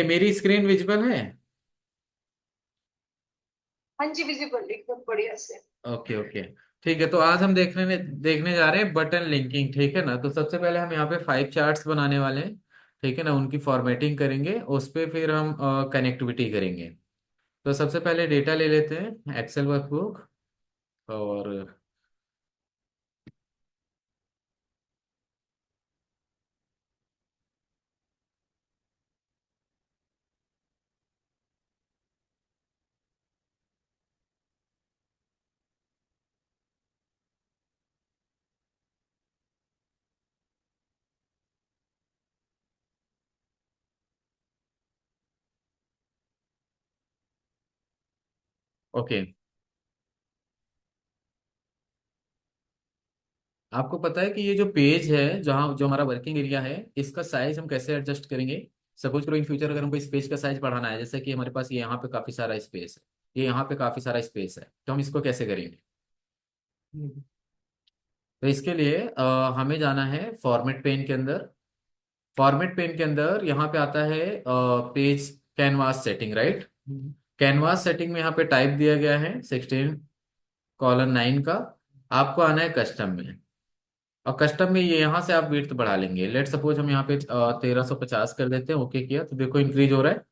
मेरी screen visible है? हाँ जी, विजिबल एकदम बढ़िया से। Okay okay. ठीक है, तो आज हम देखने जा रहे हैं बटन लिंकिंग। ठीक है ना, तो सबसे पहले हम यहाँ पे 5 चार्ट्स बनाने वाले हैं। ठीक है ना, उनकी फॉर्मेटिंग करेंगे, उस पे फिर हम कनेक्टिविटी करेंगे। तो सबसे पहले डेटा ले लेते हैं, एक्सेल वर्कबुक। और ओके, आपको पता है कि ये जो पेज है, जहाँ जो हमारा वर्किंग एरिया है, इसका साइज हम कैसे एडजस्ट करेंगे? सपोज करो इन फ्यूचर अगर हमको इस पेज का साइज बढ़ाना है, जैसे कि हमारे पास ये यहाँ पे काफी सारा स्पेस है, ये यहाँ पे काफी सारा स्पेस है, तो हम इसको कैसे करेंगे? तो इसके लिए हमें जाना है फॉर्मेट पेन के अंदर। फॉर्मेट पेन के अंदर यहाँ पे आता है page canvas setting, right? Canvas setting में यहाँ पे टाइप दिया गया है 16:9 का। आपको आना है कस्टम में, और कस्टम में ये यहाँ से आप विड्थ बढ़ा लेंगे। लेट सपोज हम यहाँ पे 1350 कर देते हैं, ओके किया तो देखो इंक्रीज हो रहा है।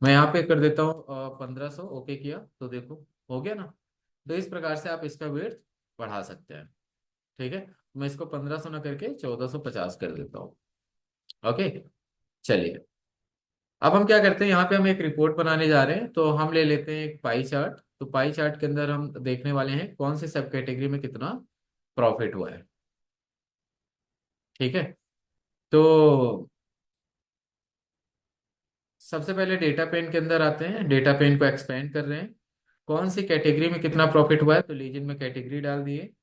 मैं यहाँ पे कर देता हूँ 1500, ओके किया तो देखो हो गया ना। तो इस प्रकार से आप इसका विड्थ बढ़ा सकते हैं। ठीक है, मैं इसको 1500 ना करके 1450 कर देता हूँ। ओके, चलिए। अब हम क्या करते हैं, यहाँ पे हम एक रिपोर्ट बनाने जा रहे हैं, तो हम ले लेते हैं एक पाई चार्ट। तो पाई चार्ट के अंदर हम देखने वाले हैं कौन से सब कैटेगरी में कितना प्रॉफिट हुआ है। ठीक है, तो सबसे पहले डेटा पेन के अंदर आते हैं, डेटा पेन को एक्सपेंड कर रहे हैं। कौन सी कैटेगरी में कितना प्रॉफिट हुआ है, तो लीजिए में कैटेगरी डाल दिए।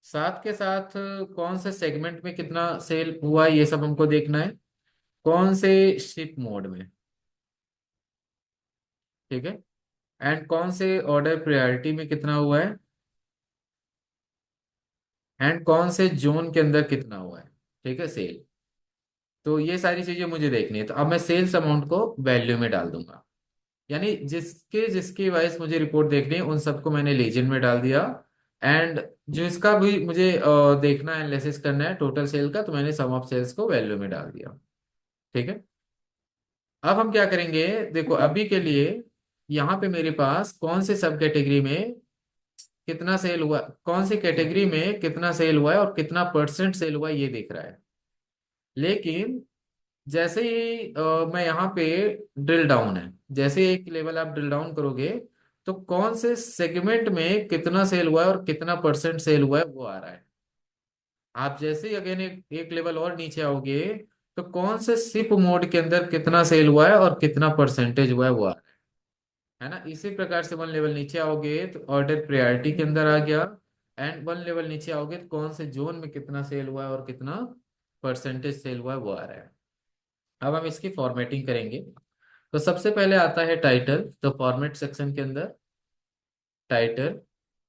साथ के साथ कौन से सेगमेंट में कितना सेल हुआ है, ये सब हमको देखना है। कौन से शिप मोड में, ठीक है, एंड कौन से ऑर्डर प्रायोरिटी में कितना हुआ है, एंड कौन से जोन के अंदर कितना हुआ है। ठीक है, सेल। तो ये सारी चीजें मुझे देखनी है, तो अब मैं सेल्स अमाउंट को वैल्यू में डाल दूंगा। यानी जिसके जिसकी वाइज मुझे रिपोर्ट देखनी है उन सबको मैंने लीजेंड में डाल दिया। एंड जो इसका भी मुझे देखना है, एनालिसिस करना है टोटल सेल का, तो मैंने सम ऑफ सेल्स को वैल्यू में डाल दिया। ठीक है, अब हम क्या करेंगे, देखो अभी के लिए यहाँ पे मेरे पास कौन से सब कैटेगरी में कितना सेल हुआ, कौन सी कैटेगरी में कितना सेल हुआ है और कितना परसेंट सेल हुआ है ये दिख रहा है। लेकिन जैसे ही मैं यहाँ पे ड्रिल डाउन है, जैसे एक लेवल आप ड्रिल डाउन करोगे, तो कौन से सेगमेंट में कितना सेल हुआ है और कितना परसेंट सेल हुआ है वो आ रहा है। आप जैसे ही अगेन एक लेवल और नीचे आओगे, तो कौन से सिप मोड के अंदर कितना सेल हुआ है और कितना परसेंटेज हुआ है वो आ रहा है ना। इसी प्रकार से वन लेवल नीचे आओगे तो ऑर्डर प्रायोरिटी के अंदर आ गया। एंड वन लेवल नीचे आओगे तो कौन से जोन में कितना सेल हुआ है और कितना परसेंटेज सेल हुआ है वो आ रहा है। अब हम इसकी फॉर्मेटिंग करेंगे। तो सबसे पहले आता है टाइटल, तो फॉर्मेट सेक्शन के अंदर टाइटल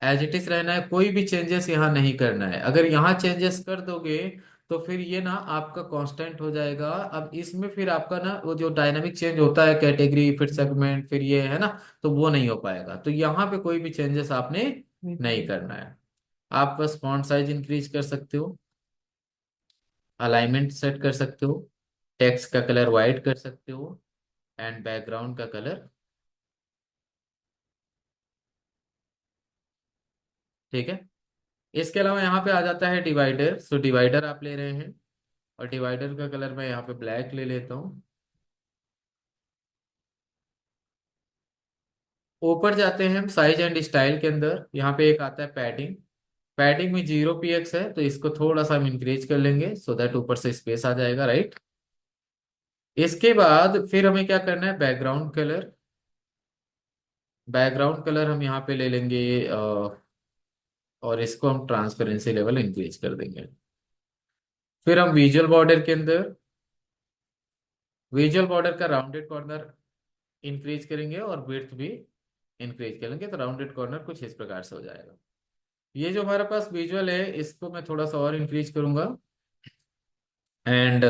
एज इट इज रहना है, कोई भी चेंजेस यहाँ नहीं करना है। अगर यहाँ चेंजेस कर दोगे तो फिर ये ना आपका कांस्टेंट हो जाएगा। अब इसमें फिर आपका ना वो जो डायनामिक चेंज होता है, कैटेगरी फिर सेगमेंट फिर ये है ना, तो वो नहीं हो पाएगा। तो यहाँ पे कोई भी चेंजेस आपने नहीं करना है। आप बस फॉन्ट साइज इंक्रीज कर सकते हो, अलाइनमेंट सेट कर सकते हो, टेक्स्ट का कलर वाइट कर सकते हो, एंड बैकग्राउंड का कलर। ठीक है, इसके अलावा यहाँ पे आ जाता है डिवाइडर। सो डिवाइडर आप ले रहे हैं, और डिवाइडर का कलर मैं यहाँ पे ब्लैक ले लेता हूँ। ऊपर जाते हैं हम साइज एंड स्टाइल के अंदर, यहाँ पे एक आता है पैडिंग। पैडिंग में 0 px है, तो इसको थोड़ा सा हम इंक्रीज कर लेंगे सो दैट ऊपर से स्पेस आ जाएगा, राइट? इसके बाद फिर हमें क्या करना है, बैकग्राउंड कलर। बैकग्राउंड कलर हम यहाँ पे ले लेंगे और इसको हम ट्रांसपेरेंसी लेवल इंक्रीज कर देंगे। फिर हम विजुअल बॉर्डर के अंदर विजुअल बॉर्डर का राउंडेड कॉर्नर इंक्रीज करेंगे और विड्थ भी इंक्रीज करेंगे, तो राउंडेड कॉर्नर कुछ इस प्रकार से हो जाएगा। ये जो हमारे पास विजुअल है इसको मैं थोड़ा सा और इंक्रीज करूंगा। एंड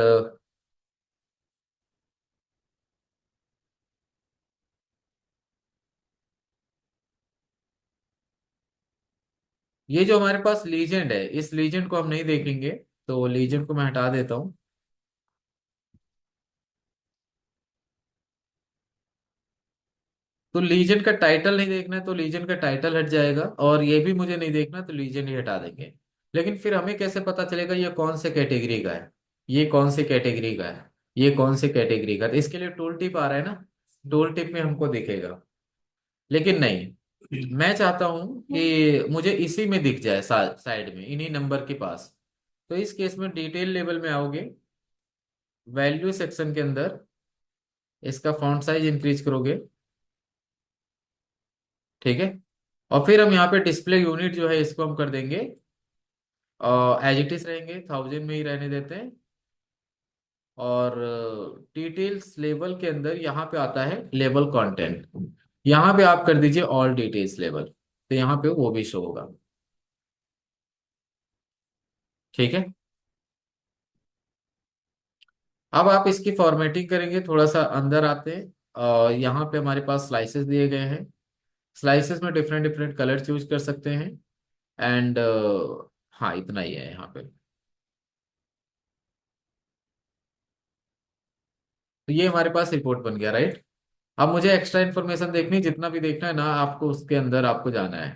ये जो हमारे पास लीजेंड है, इस लीजेंड को हम नहीं देखेंगे, तो लीजेंड को मैं हटा देता हूँ। तो लीजेंड का टाइटल नहीं देखना है तो लीजेंड का टाइटल हट जाएगा, और ये भी मुझे नहीं देखना तो लीजेंड ही हटा देंगे। लेकिन फिर हमें कैसे पता चलेगा ये कौन से कैटेगरी का है, ये कौन से कैटेगरी का है, ये कौन से कैटेगरी का है? तो इसके लिए टूल टिप आ रहा है ना, टूल टिप में हमको दिखेगा। लेकिन नहीं, मैं चाहता हूं कि मुझे इसी में दिख जाए, साइड में इन्हीं नंबर के पास। तो इस केस में डिटेल लेवल में आओगे, वैल्यू सेक्शन के अंदर इसका फॉन्ट साइज इंक्रीज करोगे, ठीक है। और फिर हम यहाँ पे डिस्प्ले यूनिट जो है इसको हम कर देंगे, एज इट इज रहेंगे, 1000 में ही रहने देते हैं। और डिटेल्स लेवल के अंदर यहाँ पे आता है लेवल कंटेंट, यहाँ पे आप कर दीजिए ऑल डिटेल्स लेवल, तो यहाँ पे वो भी शो होगा, ठीक है। अब आप इसकी फॉर्मेटिंग करेंगे, थोड़ा सा अंदर आते हैं, यहाँ पे हमारे पास स्लाइसेस दिए गए हैं। स्लाइसेस में डिफरेंट डिफरेंट कलर चूज कर सकते हैं। एंड हाँ, इतना ही है यहाँ पे। तो ये हमारे पास रिपोर्ट बन गया, राइट। अब मुझे एक्स्ट्रा इन्फॉर्मेशन देखनी, जितना भी देखना है ना आपको, उसके अंदर आपको जाना है,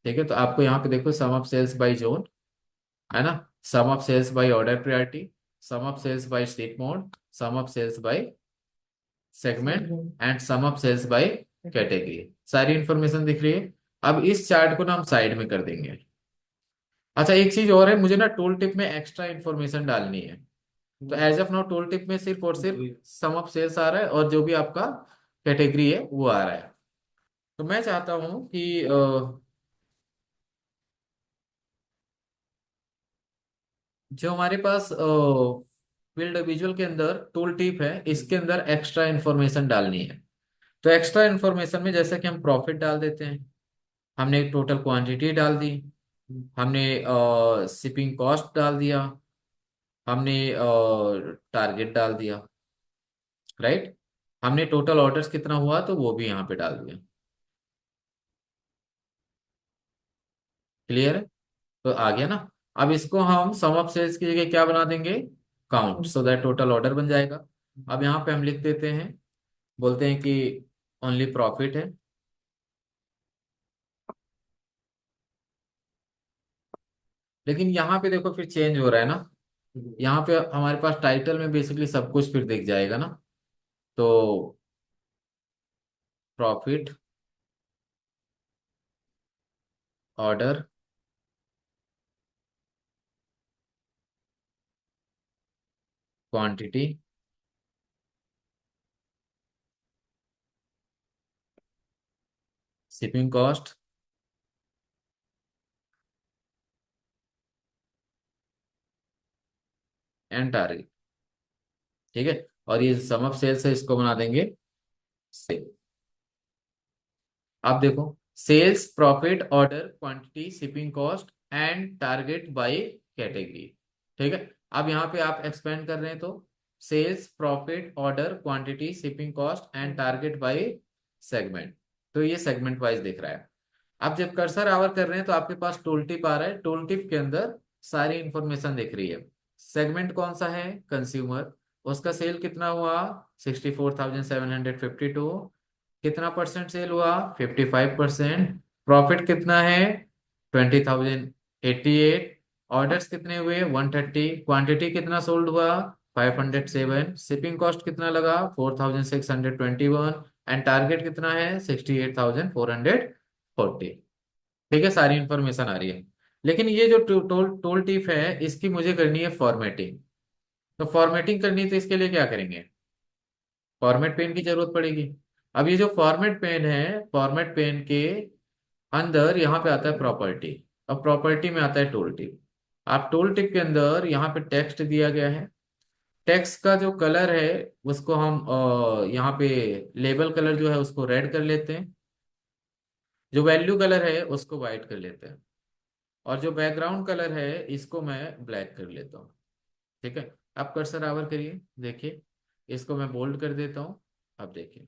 ठीक है। तो आपको यहाँ पे देखो, sum of sales by zone, है ना, sum of sales by order priority, sum of sales by state mode, sum of sales by segment, and sum of sales by category, सारी इंफॉर्मेशन दिख रही है। अब इस चार्ट को ना हम साइड में कर देंगे। अच्छा, एक चीज और है, मुझे ना टूल टिप में एक्स्ट्रा इन्फॉर्मेशन डालनी है। तो as of now tooltip में सिर्फ और सिर्फ सम ऑफ सेल्स आ रहा है, और जो भी आपका कैटेगरी है वो आ रहा है। तो मैं चाहता हूं कि जो हमारे पास फील्ड विजुअल के अंदर टूल टिप है, इसके अंदर एक्स्ट्रा इन्फॉर्मेशन डालनी है। तो एक्स्ट्रा इन्फॉर्मेशन में जैसा कि हम प्रॉफिट डाल देते हैं, हमने टोटल क्वांटिटी डाल दी, हमने शिपिंग कॉस्ट डाल दिया, हमने टारगेट डाल दिया, राइट। हमने टोटल ऑर्डर्स कितना हुआ तो वो भी यहाँ पे डाल दिया। क्लियर है? तो आ गया ना। अब इसको हम सम ऑफ सेल्स की जगह क्या बना देंगे, count, so that total order बन जाएगा। अब यहाँ पे हम लिख देते हैं, बोलते हैं कि ओनली प्रॉफिट है। लेकिन यहाँ पे देखो फिर चेंज हो रहा है ना, यहाँ पे हमारे पास टाइटल में बेसिकली सब कुछ फिर दिख जाएगा ना। तो profit, order, quantity, shipping cost, and target, ठीक है। और ये सम ऑफ सेल्स है, इसको बना देंगे सेल। आप देखो, sales, profit, order, quantity, shipping cost and target by category, ठीक है। अब यहाँ पे आप एक्सपेंड कर रहे हैं, तो sales, profit, order, quantity, shipping cost and target by segment. तो ये सेगमेंट वाइज दिख रहा है। आप जब कर्सर आवर कर रहे हैं तो आपके पास टूल टिप आ रहा है, टूल टिप के अंदर सारी इंफॉर्मेशन दिख रही है। सेगमेंट कौन सा है, कंज्यूमर, उसका सेल कितना हुआ, 64,752। कितना परसेंट सेल हुआ, 55%। प्रॉफिट कितना है, 20,088। ऑर्डर्स कितने हुए, 130। क्वांटिटी कितना सोल्ड हुआ, 507। शिपिंग कॉस्ट कितना लगा, 4,621। एंड टारगेट कितना है, 68,440। ठीक है, सारी इंफॉर्मेशन आ रही है। लेकिन ये जो टोल टोल टिप है, इसकी मुझे करनी है फॉर्मेटिंग। तो फॉर्मेटिंग करनी है तो इसके लिए क्या करेंगे, फॉर्मेट पेन की जरूरत पड़ेगी। अब ये जो फॉर्मेट पेन है, फॉर्मेट पेन के अंदर यहाँ पे आता है प्रॉपर्टी। अब प्रॉपर्टी में आता है टूल टिप। आप टूल टिप के अंदर यहाँ पे टेक्स्ट दिया गया है, टेक्स्ट का जो कलर है उसको हम यहाँ पे लेबल कलर जो है उसको रेड कर लेते हैं, जो वैल्यू कलर है उसको वाइट कर लेते हैं, और जो बैकग्राउंड कलर है इसको मैं ब्लैक कर लेता हूँ, ठीक है। आप कर्सर आवर करिए, देखिए, इसको मैं बोल्ड कर देता हूँ। अब देखिए,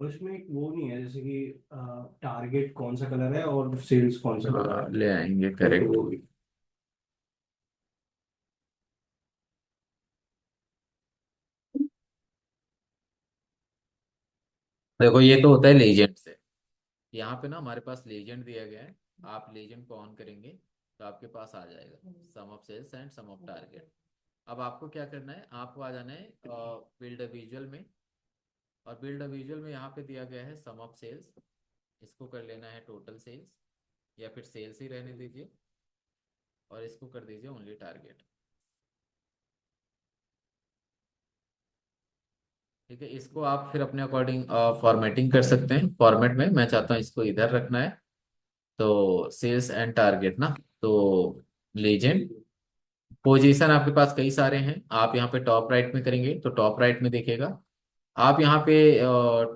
उसमें एक वो नहीं है, जैसे कि टारगेट कौन सा कलर है और सेल्स कौन सा कलर हाँ, है। ले आएंगे, एक करेक्ट। वो भी। देखो ये तो होता है लेजेंड से। यहाँ पे ना हमारे पास लेजेंड दिया गया है। आप लेजेंड को ऑन करेंगे तो आपके पास आ जाएगा sum of sales and sum of target. अब आपको क्या करना है, आपको आ जाना है बिल्ड अ विजुअल में। और बिल्ड अ विजुअल में यहाँ पे दिया गया है सम ऑफ सेल्स। इसको कर लेना है टोटल सेल्स, या फिर सेल्स ही रहने दीजिए, और इसको कर दीजिए ओनली टारगेट। ठीक है, इसको आप फिर अपने अकॉर्डिंग फॉर्मेटिंग कर सकते हैं। फॉर्मेट में मैं चाहता हूँ इसको इधर रखना है। तो सेल्स एंड टारगेट ना, तो लीजेंड पोजीशन आपके पास कई सारे हैं। आप यहाँ पे टॉप राइट में करेंगे तो टॉप राइट में दिखेगा। आप यहाँ पे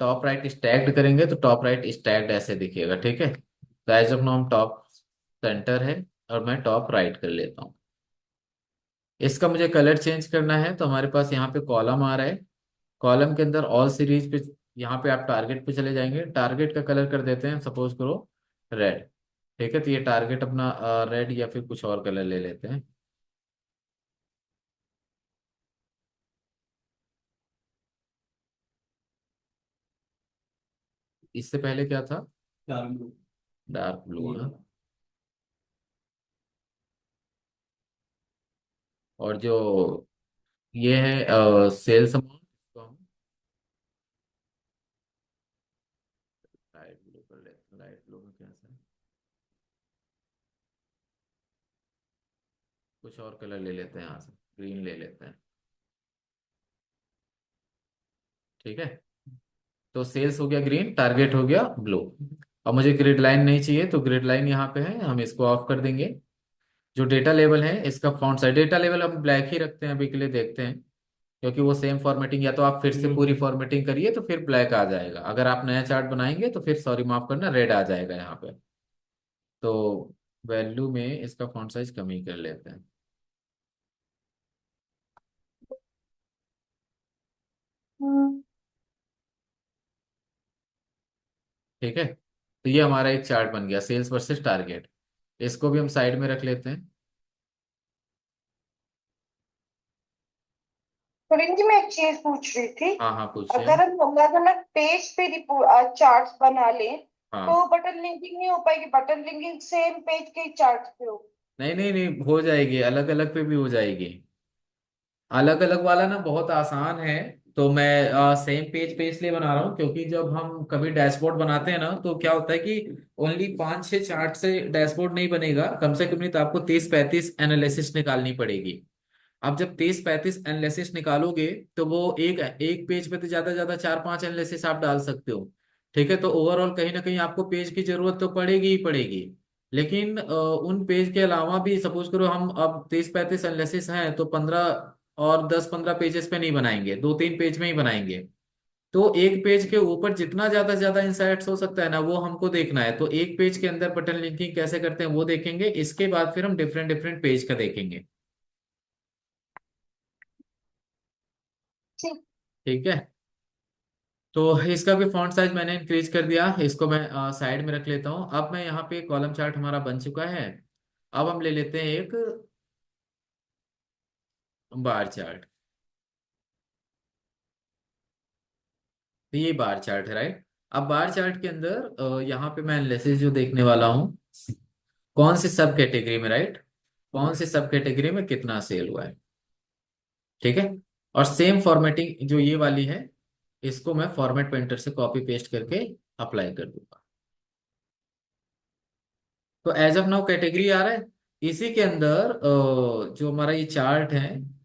टॉप राइट स्टैक्ड करेंगे तो टॉप राइट स्टैक्ड ऐसे दिखेगा। ठीक है, तो एज ऑफ नाउ हम टॉप सेंटर है, और मैं टॉप राइट कर लेता हूँ। इसका मुझे कलर चेंज करना है, तो हमारे पास यहाँ पे कॉलम आ रहा है। कॉलम के अंदर ऑल सीरीज पे, यहाँ पे आप टारगेट पे चले जाएंगे। टारगेट का कलर कर देते हैं, सपोज करो रेड। ठीक है, तो ये टारगेट अपना रेड, या फिर कुछ और कलर ले लेते हैं। इससे पहले क्या था? Dark blue. डार्क ब्लू ये है। वाला। और जो ये है सेल्स अमाउंट, इसको हम लाइट ब्लू कर लेते हैं। लाइट ब्लू में कैसा है, कुछ और कलर ले लेते हैं, यहाँ से ग्रीन ले लेते हैं। ठीक है, तो सेल्स हो गया ग्रीन, टारगेट हो गया ब्लू। अब मुझे ग्रिड लाइन नहीं चाहिए, तो ग्रिड लाइन यहाँ पे है, हम इसको ऑफ कर देंगे। जो डेटा लेवल है इसका फॉन्ट साइज, डेटा लेवल हम ब्लैक ही रखते हैं अभी के लिए, देखते हैं। क्योंकि वो सेम फॉर्मेटिंग, या तो आप फिर से पूरी हम्म। फॉर्मेटिंग करिए तो फिर ब्लैक आ जाएगा। अगर आप नया चार्ट बनाएंगे तो फिर, सॉरी माफ करना, रेड आ जाएगा यहाँ पे। तो वैल्यू में इसका फॉन्ट साइज कम ही कर लेते हैं। ठीक है, तो ये हमारा एक चार्ट बन गया, सेल्स वर्सेस टारगेट। इसको भी हम साइड में रख लेते हैं। सुरेंद्र जी, मैं एक चीज पूछ रही थी। हाँ हाँ, पूछिए। अगर हम अलग अलग पेज पे चार्ट्स बना लें हाँ, तो बटन लिंकिंग नहीं हो पाएगी? बटन लिंकिंग सेम पेज के चार्ट पे हो। नहीं नहीं नहीं, हो जाएगी, अलग अलग पे भी हो जाएगी। अलग अलग वाला ना बहुत आसान है। तो मैं सेम पेज पे इसलिए बना रहा हूँ, क्योंकि जब हम कभी डैशबोर्ड बनाते हैं ना, तो क्या होता है कि ओनली 5-6 चार्ट से डैशबोर्ड नहीं बनेगा, कम से कम नहीं तो आपको 30-35 एनालिसिस निकालनी पड़ेगी। अब जब 30-35 एनालिसिस निकालोगे, तो वो एक एक पेज पे तो ज्यादा ज्यादा 4-5 एनालिसिस आप डाल सकते हो। ठीक है, तो ओवरऑल कहीं ना कहीं आपको पेज की जरूरत तो पड़ेगी ही पड़ेगी। लेकिन उन पेज के अलावा भी, सपोज करो हम अब 30-35 एनालिसिस हैं, तो 15 और 10-15 पेजेस पे नहीं बनाएंगे, 2-3 पेज में ही बनाएंगे। तो एक पेज के ऊपर जितना ज्यादा से ज्यादा इंसाइट्स हो सकता है ना, वो हमको देखना है। तो एक पेज के अंदर बटन लिंकिंग कैसे करते हैं वो देखेंगे, इसके बाद फिर हम डिफरेंट डिफरेंट पेज का देखेंगे। ठीक। ठीक है, तो इसका भी फॉन्ट साइज मैंने इंक्रीज कर दिया। इसको मैं साइड में रख लेता हूँ। अब मैं यहाँ पे कॉलम चार्ट हमारा बन चुका है। अब हम ले लेते हैं एक बार चार्ट। तो ये बार चार्ट है, राइट। अब बार चार्ट के अंदर यहाँ पे मैं एनालिसिस जो देखने वाला हूँ, कौन सी सब कैटेगरी में, राइट, कौन सी सब कैटेगरी में कितना सेल हुआ है। ठीक है, और सेम फॉर्मेटिंग जो ये वाली है, इसको मैं फॉर्मेट पेंटर से कॉपी पेस्ट करके अप्लाई कर दूंगा। तो एज ऑफ नाउ कैटेगरी आ रहा है। इसी के अंदर जो हमारा ये चार्ट है,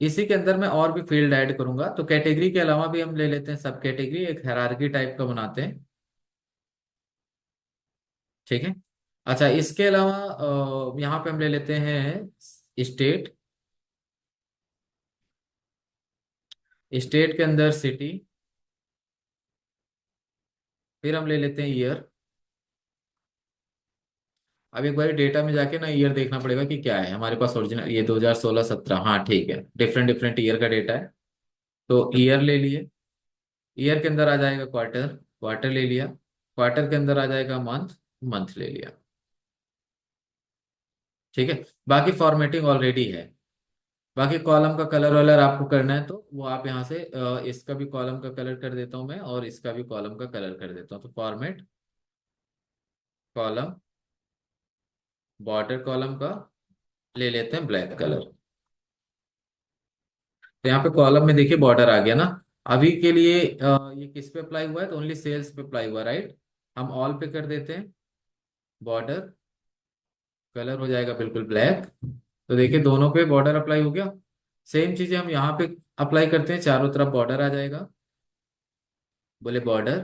इसी के अंदर मैं और भी फील्ड ऐड करूंगा। तो कैटेगरी के अलावा भी हम ले लेते हैं सब कैटेगरी, एक हायरार्की टाइप का बनाते हैं। ठीक है, अच्छा, इसके अलावा यहाँ पे हम ले लेते हैं स्टेट। स्टेट के अंदर सिटी। फिर हम ले लेते हैं ईयर। अब एक बार डेटा में जाके ना ईयर देखना पड़ेगा कि क्या है हमारे पास ओरिजिनल। ये 2016-17, हाँ ठीक है, डिफरेंट डिफरेंट ईयर का डेटा है। तो ईयर ले लिए, ईयर के अंदर आ जाएगा क्वार्टर, क्वार्टर ले लिया, क्वार्टर के अंदर आ जाएगा मंथ, मंथ ले लिया। ठीक है, बाकी फॉर्मेटिंग ऑलरेडी है। बाकी कॉलम का कलर वलर आपको करना है तो वो आप यहाँ से इसका भी कॉलम का कलर कर देता हूँ मैं, और इसका भी कॉलम का कलर कर देता हूँ। तो फॉर्मेट कॉलम, बॉर्डर कॉलम का ले लेते हैं ब्लैक कलर। तो यहाँ पे कॉलम में देखिए बॉर्डर आ गया ना। अभी के लिए ये किस पे अप्लाई हुआ है, तो ओनली सेल्स पे अप्लाई हुआ, राइट। हम ऑल पे कर देते हैं, बॉर्डर कलर हो जाएगा बिल्कुल ब्लैक। तो देखिए दोनों पे बॉर्डर अप्लाई हो गया। सेम चीजें हम यहाँ पे अप्लाई करते हैं, चारों तरफ बॉर्डर आ जाएगा, बोले बॉर्डर,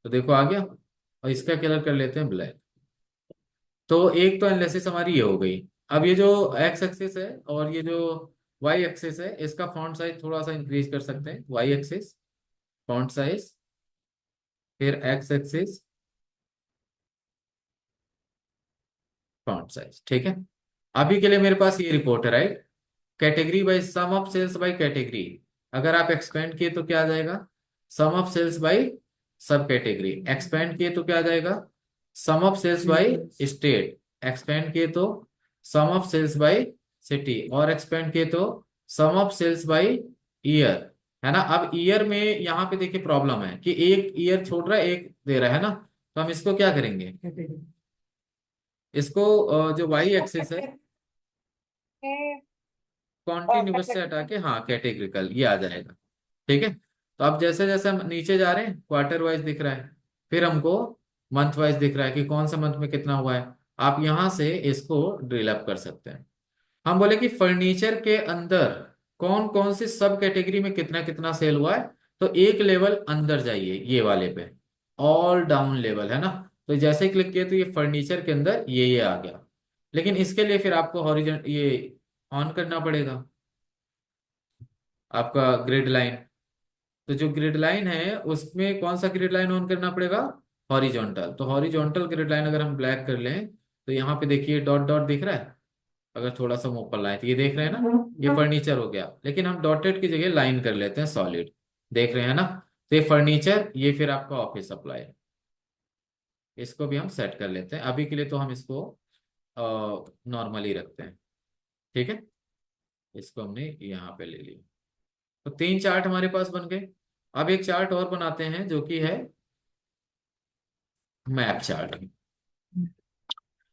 तो देखो आ गया। और इसका कलर कर लेते हैं ब्लैक। तो एक तो एनालिसिस हमारी ये हो गई। अब ये जो एक्स एक्सिस है और ये जो वाई एक्सिस है, इसका फॉन्ट साइज थोड़ा सा इंक्रीज कर सकते हैं। वाई एक्सिस फॉन्ट साइज, फिर एक्स एक्सिस फॉन्ट साइज, ठीक है। अभी के लिए मेरे पास ये रिपोर्ट है, right. Category by sum of sales by category, अगर आप एक्सपेंड किए तो क्या आ जाएगा, sum of sales by sub category. Expand किए तो क्या आ जाएगा, sum of sales by state. Expand किए तो sum of sales by city, और एक्सपेंड किए तो sum of sales by year, है ना। अब ईयर में यहाँ पे देखिए प्रॉब्लम है कि एक ईयर छोड़ रहा है, एक दे रहा है ना। तो हम इसको क्या करेंगे, इसको जो वाई एक्सिस है कॉन्टिन्यूस से हटा के, हाँ कैटेगरिकल ये आ जाएगा। ठीक है। तो अब जैसे जैसे हम नीचे जा रहे हैं क्वार्टर वाइज दिख रहा है, फिर हमको मंथ वाइज दिख रहा है कि कौन सा मंथ में कितना हुआ है। आप यहां से इसको ड्रिल अप कर सकते हैं। हम बोले कि फर्नीचर के अंदर कौन कौन सी सब कैटेगरी में कितना कितना सेल हुआ है। तो एक लेवल अंदर जाइए, ये वाले पे ऑल डाउन लेवल है ना। तो जैसे क्लिक किए तो ये फर्नीचर के अंदर ये आ गया। लेकिन इसके लिए फिर आपको हॉरिजॉन्टल ये ऑन करना पड़ेगा, आपका ग्रिड लाइन। तो जो ग्रिड लाइन है उसमें कौन सा ग्रिड लाइन ऑन करना पड़ेगा, हॉरिजॉन्टल। तो हॉरिजॉन्टल ग्रिड लाइन अगर हम ब्लैक कर लें तो यहाँ पे देखिए डॉट डॉट दिख रहा है। अगर थोड़ा सा ऊपर लाए तो ये देख रहे हैं ना, ये फर्नीचर हो गया। लेकिन हम डॉटेड की जगह लाइन कर लेते हैं सॉलिड, देख रहे हैं ना। तो ये फर्नीचर, ये फिर आपका ऑफिस सप्लाई, इसको भी हम सेट कर लेते हैं। अभी के लिए तो हम इसको नॉर्मली रखते हैं। ठीक है, इसको हमने यहाँ पे ले लिया। तो तीन चार्ट हमारे पास बन गए। अब एक चार्ट और बनाते हैं जो कि है मैप चार्ट।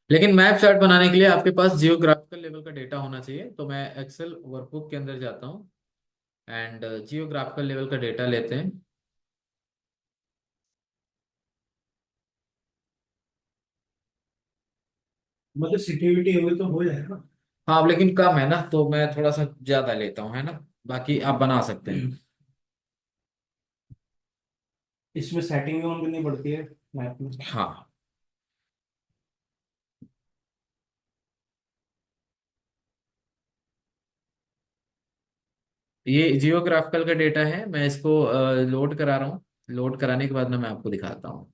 लेकिन मैप चार्ट बनाने के लिए आपके पास जियोग्राफिकल लेवल का डेटा होना चाहिए। तो मैं एक्सेल वर्कबुक के अंदर जाता हूँ एंड जियोग्राफिकल लेवल का डेटा लेते हैं। मतलब सिक्योरिटी हुई तो हो जाएगा। हाँ, अब लेकिन कम है ना, तो मैं थोड़ा सा ज्यादा लेता हूँ, है ना। बाकी आप बना सकते हैं। इसमें सेटिंग भी ऑन करनी पड़ती है मैप में। हाँ, ये जियोग्राफिकल का डेटा है, मैं इसको लोड करा रहा हूँ। लोड कराने के बाद ना मैं आपको दिखाता हूँ।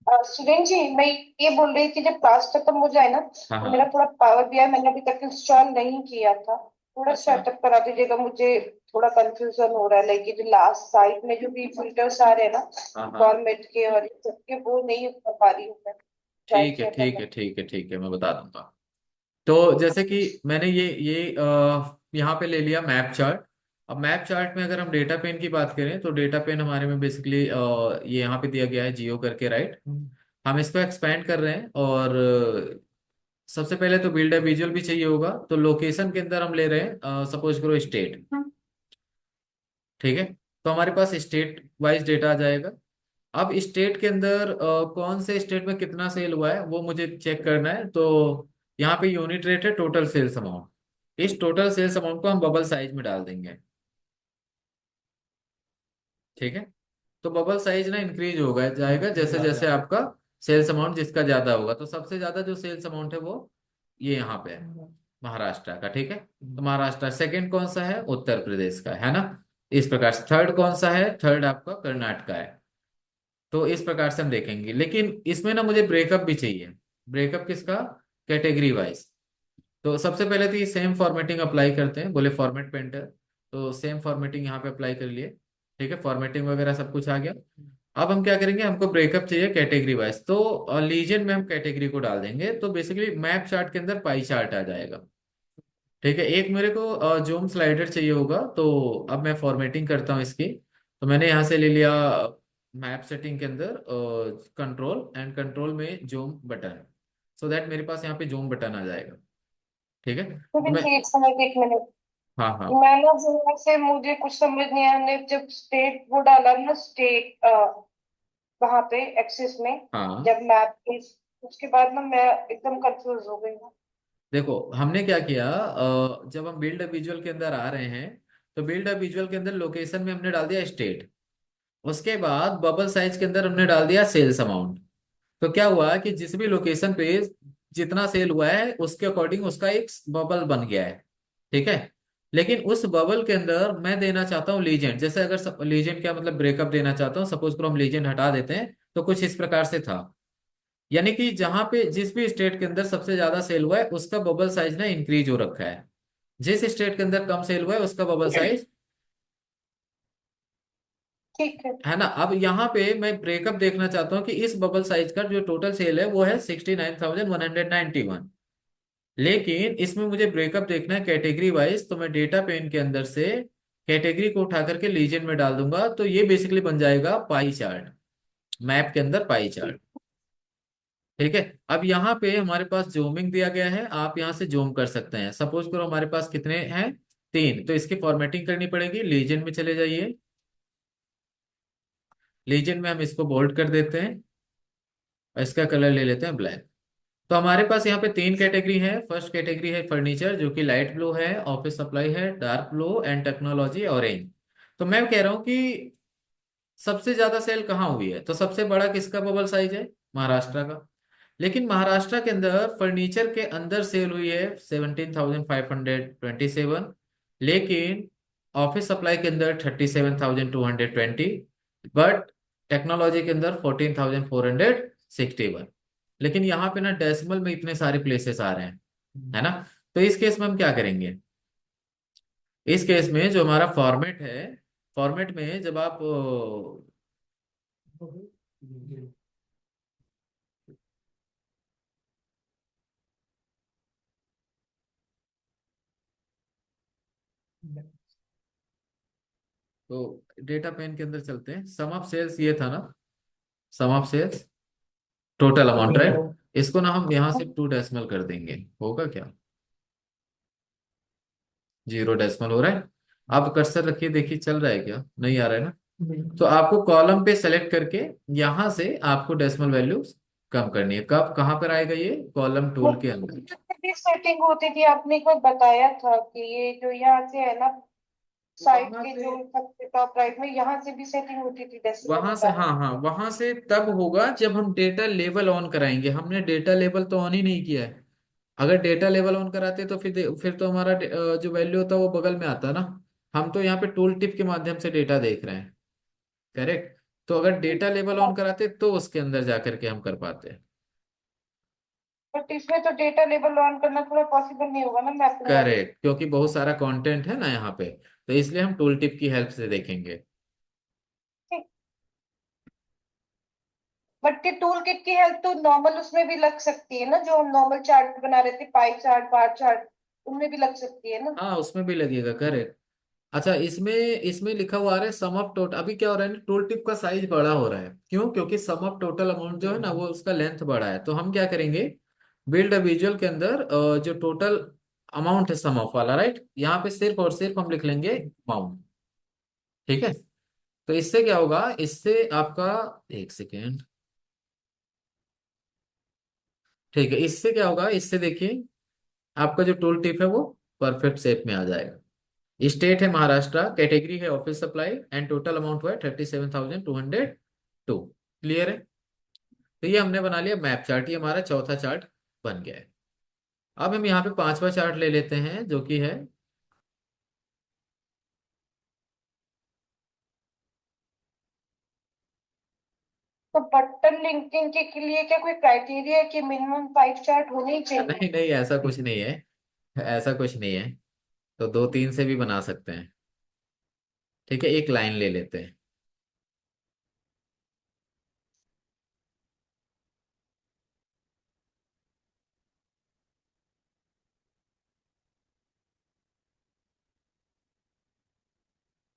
सुरेंद्र जी, मैं ये बोल रही थी जब क्लास खत्म हो जाए ना, हाँ तो हाँ। मेरा थोड़ा पावर बीआई मैंने अभी तक इंस्टॉल नहीं किया था, थोड़ा अच्छा। सेटअप करा दीजिएगा। मुझे थोड़ा कंफ्यूजन हो रहा है, लाइक ये जो लास्ट साइड में जो भी फिल्टर्स आ रहे हैं ना, हाँ हाँ। फॉर्मेट के और ये सबके, वो नहीं कर पा रही हूँ मैं। क्या ठीक है क्या ठीक करना है है? ठीक है ठीक है, मैं बता दूंगा। तो जैसे कि मैंने ये यहाँ पे ले लिया मैप चार्ट। अब मैप चार्ट में अगर हम डेटा पेन की बात करें तो डेटा पेन हमारे में बेसिकली ये यहाँ पे दिया गया है जियो करके, राइट। हम इसको एक्सपेंड कर रहे हैं और सबसे पहले तो बिल्ड विजुअल भी चाहिए होगा। तो लोकेशन के अंदर हम ले रहे हैं सपोज करो स्टेट। ठीक है, तो हमारे पास स्टेट वाइज डेटा आ जाएगा। अब स्टेट के अंदर कौन से स्टेट में कितना सेल हुआ है वो मुझे चेक करना है। तो यहाँ पे यूनिट रेट है टोटल सेल्स अमाउंट। इस टोटल सेल्स अमाउंट को हम बबल साइज में डाल देंगे। ठीक है, तो बबल साइज ना इंक्रीज होगा जाएगा जैसे जैसे आपका सेल्स अमाउंट जिसका ज्यादा होगा। तो सबसे ज्यादा जो सेल्स अमाउंट है वो ये यहाँ पे है, महाराष्ट्र का। ठीक है, तो महाराष्ट्र। सेकंड कौन सा है, उत्तर प्रदेश का, है ना। इस प्रकार से थर्ड कौन सा है, थर्ड आपका कर्नाटक है। तो इस प्रकार से हम देखेंगे। लेकिन इसमें ना मुझे ब्रेकअप भी चाहिए। ब्रेकअप किसका, कैटेगरी वाइज। तो सबसे पहले तो ये सेम फॉर्मेटिंग अप्लाई करते हैं, बोले फॉर्मेट पेंटर तो सेम फॉर्मेटिंग यहाँ पे अप्लाई कर लिए। ठीक है, फॉर्मेटिंग वगैरह सब कुछ आ गया। अब हम क्या करेंगे, हमको ब्रेकअप चाहिए कैटेगरी वाइज, तो लीजेंड में हम कैटेगरी को डाल देंगे, तो बेसिकली मैप चार्ट के अंदर पाई चार्ट आ जाएगा। ठीक है, एक मेरे को जूम स्लाइडर चाहिए होगा, तो अब मैं फॉर्मेटिंग करता हूँ इसकी। तो मैंने यहाँ से ले लिया मैप सेटिंग के अंदर कंट्रोल, एंड कंट्रोल में जूम बटन, सो दैट मेरे पास यहाँ पे जूम बटन आ जाएगा। ठीक है, तो तो भी मैं, एक मिनट, एक मिनट। हाँ हाँ मैं ना जरा से, मुझे कुछ समझ नहीं आया, हमने जब स्टेट वो डाला ना, स्टेट वहां पे एक्सिस में, हाँ। जब मैप के, उसके बाद ना मैं एकदम कंफ्यूज हो गई हूँ। देखो हमने क्या किया, जब हम बिल्ड अ विजुअल के अंदर आ रहे हैं, तो बिल्ड अ विजुअल के अंदर लोकेशन में हमने डाल दिया स्टेट, उसके बाद बबल साइज के अंदर हमने डाल दिया सेल्स अमाउंट। तो क्या हुआ कि जिस भी लोकेशन पे जितना सेल हुआ है उसके अकॉर्डिंग उसका एक बबल बन गया है। ठीक है, लेकिन उस बबल के अंदर मैं देना चाहता हूँ लीजेंड, जैसे अगर लीजेंड क्या मतलब ब्रेकअप देना चाहता हूँ, सपोज करो हम लीजेंड हटा देते हैं, तो कुछ इस प्रकार से था। यानी कि जहां पे जिस भी स्टेट के अंदर सबसे ज्यादा सेल हुआ है उसका बबल साइज ना इंक्रीज हो रखा है, जिस स्टेट के अंदर कम सेल हुआ है उसका बबल साइज, ठीक है। है ना। अब यहाँ पे मैं ब्रेकअप देखना चाहता हूँ कि इस बबल साइज का जो टोटल सेल है वो है 69,191, लेकिन इसमें मुझे ब्रेकअप देखना है कैटेगरी वाइज, तो मैं डेटा पेन के अंदर से कैटेगरी को उठा करके लीजन में डाल दूंगा, तो ये बेसिकली बन जाएगा पाई चार्ट, मैप के अंदर पाई चार्ट। ठीक है, अब यहाँ पे हमारे पास जूमिंग दिया गया है, आप यहाँ से जूम कर सकते हैं। सपोज करो हमारे पास कितने हैं, 3, तो इसकी फॉर्मेटिंग करनी पड़ेगी, लीजन में चले जाइए, लीजन में हम इसको बोल्ड कर देते हैं, और इसका कलर ले लेते हैं ब्लैक। तो हमारे पास यहाँ पे 3 कैटेगरी है। फर्स्ट कैटेगरी है फर्नीचर, जो कि लाइट ब्लू है, ऑफिस सप्लाई है dark blue, and technology orange. तो मैं कह रहा हूँ कि सबसे ज्यादा सेल कहाँ हुई है, तो सबसे बड़ा किसका बबल साइज है, महाराष्ट्र का। लेकिन महाराष्ट्र के अंदर फर्नीचर के अंदर सेल हुई है 17,527, लेकिन ऑफिस सप्लाई के अंदर 37,220, बट टेक्नोलॉजी के अंदर 14,461। लेकिन यहाँ पे ना डेसिमल में इतने सारे प्लेसेस आ रहे हैं, है ना। तो इस केस में हम क्या करेंगे, इस केस में जो हमारा फॉर्मेट है, फॉर्मेट में जब आप तो डेटा पेन के अंदर चलते हैं, सम ऑफ सेल्स ये था ना, sum of sales total amount, right. इसको ना हम यहाँ से 2 डेसिमल कर देंगे, होगा क्या, 0 डेसिमल हो रहा है। आप कर्सर रखिए, देखिए चल रहा है क्या, नहीं आ रहा है ना। तो आपको कॉलम पे सेलेक्ट करके यहाँ से आपको डेसिमल वैल्यूज कम करनी है, कब कहाँ पर आएगा, ये कॉलम टूल के अंदर। भी सेटिंग होती थी, आपने को बताया था कि ये जो यहाँ से है ना, साइड वहां के से, जो सबसे टॉप राइट में, यहाँ से भी सेटिंग होती थी डेसिमल वहां से, लगाने हाँ की। हाँ, वहां से तब होगा जब हम डेटा लेवल ऑन कराएंगे। हमने डेटा लेवल तो ऑन ही नहीं किया है। अगर डेटा लेवल ऑन कराते तो फिर तो हमारा जो वैल्यू होता है वो बगल में आता ना। हम तो यहाँ पे टूल टिप के माध्यम से डेटा देख रहे हैं, करेक्ट। तो अगर डेटा लेवल ऑन कराते तो उसके अंदर जा करके हम कर पाते हैं। बट इसमें तो डेटा लेबल ऑन करना थोड़ा पॉसिबल नहीं होगा ना, मैपिंग वाले। करेक्ट, क्योंकि बहुत सारा कंटेंट है ना यहाँ पे, तो इसलिए हम टूल टिप की हेल्प से देखेंगे। बट ये टूल किट की हेल्प तो नॉर्मल उसमें भी लग सकती है ना, जो हम नॉर्मल चार्ट बना रहे थे, पाई चार्ट, बार चार्ट, उनमें भी लग सकती है ना। हाँ, उसमें भी लगेगा, करेक्ट। अच्छा, इसमें इसमें लिखा हुआ आ रहा है सम ऑफ टोटल। अभी क्या हो रहा है ना, टोल टिप का साइज बड़ा हो रहा है, क्यों, क्योंकि सम ऑफ टोटल अमाउंट जो है ना वो उसका लेंथ बड़ा है। तो हम क्या करेंगे, बिल्ड अ विजुअल के अंदर जो टोटल अमाउंट है सम ऑफ वाला, राइट, यहाँ पे सिर्फ और सिर्फ हम लिख लेंगे अमाउंट। ठीक है, तो इससे क्या होगा, इससे आपका, एक सेकेंड, ठीक है, इससे क्या होगा, इससे देखिए आपका जो टूल टिप है वो परफेक्ट शेप में आ जाएगा। स्टेट है महाराष्ट्र, कैटेगरी है office supply, and total amount हुआ है 37,202। क्लियर है। तो ये हमने बना लिया मैप चार्ट, ये हमारा चौथा चार्ट बन गया है। अब हम यहाँ पे पांचवा चार्ट ले लेते हैं, जो कि है, तो बटन लिंकिंग के लिए क्या कोई क्राइटेरिया है कि मिनिमम 5 चार्ट होने ही चाहिए? नहीं नहीं, ऐसा कुछ नहीं है, ऐसा कुछ नहीं है। तो 2 3 से भी बना सकते हैं। ठीक है, एक लाइन ले लेते हैं।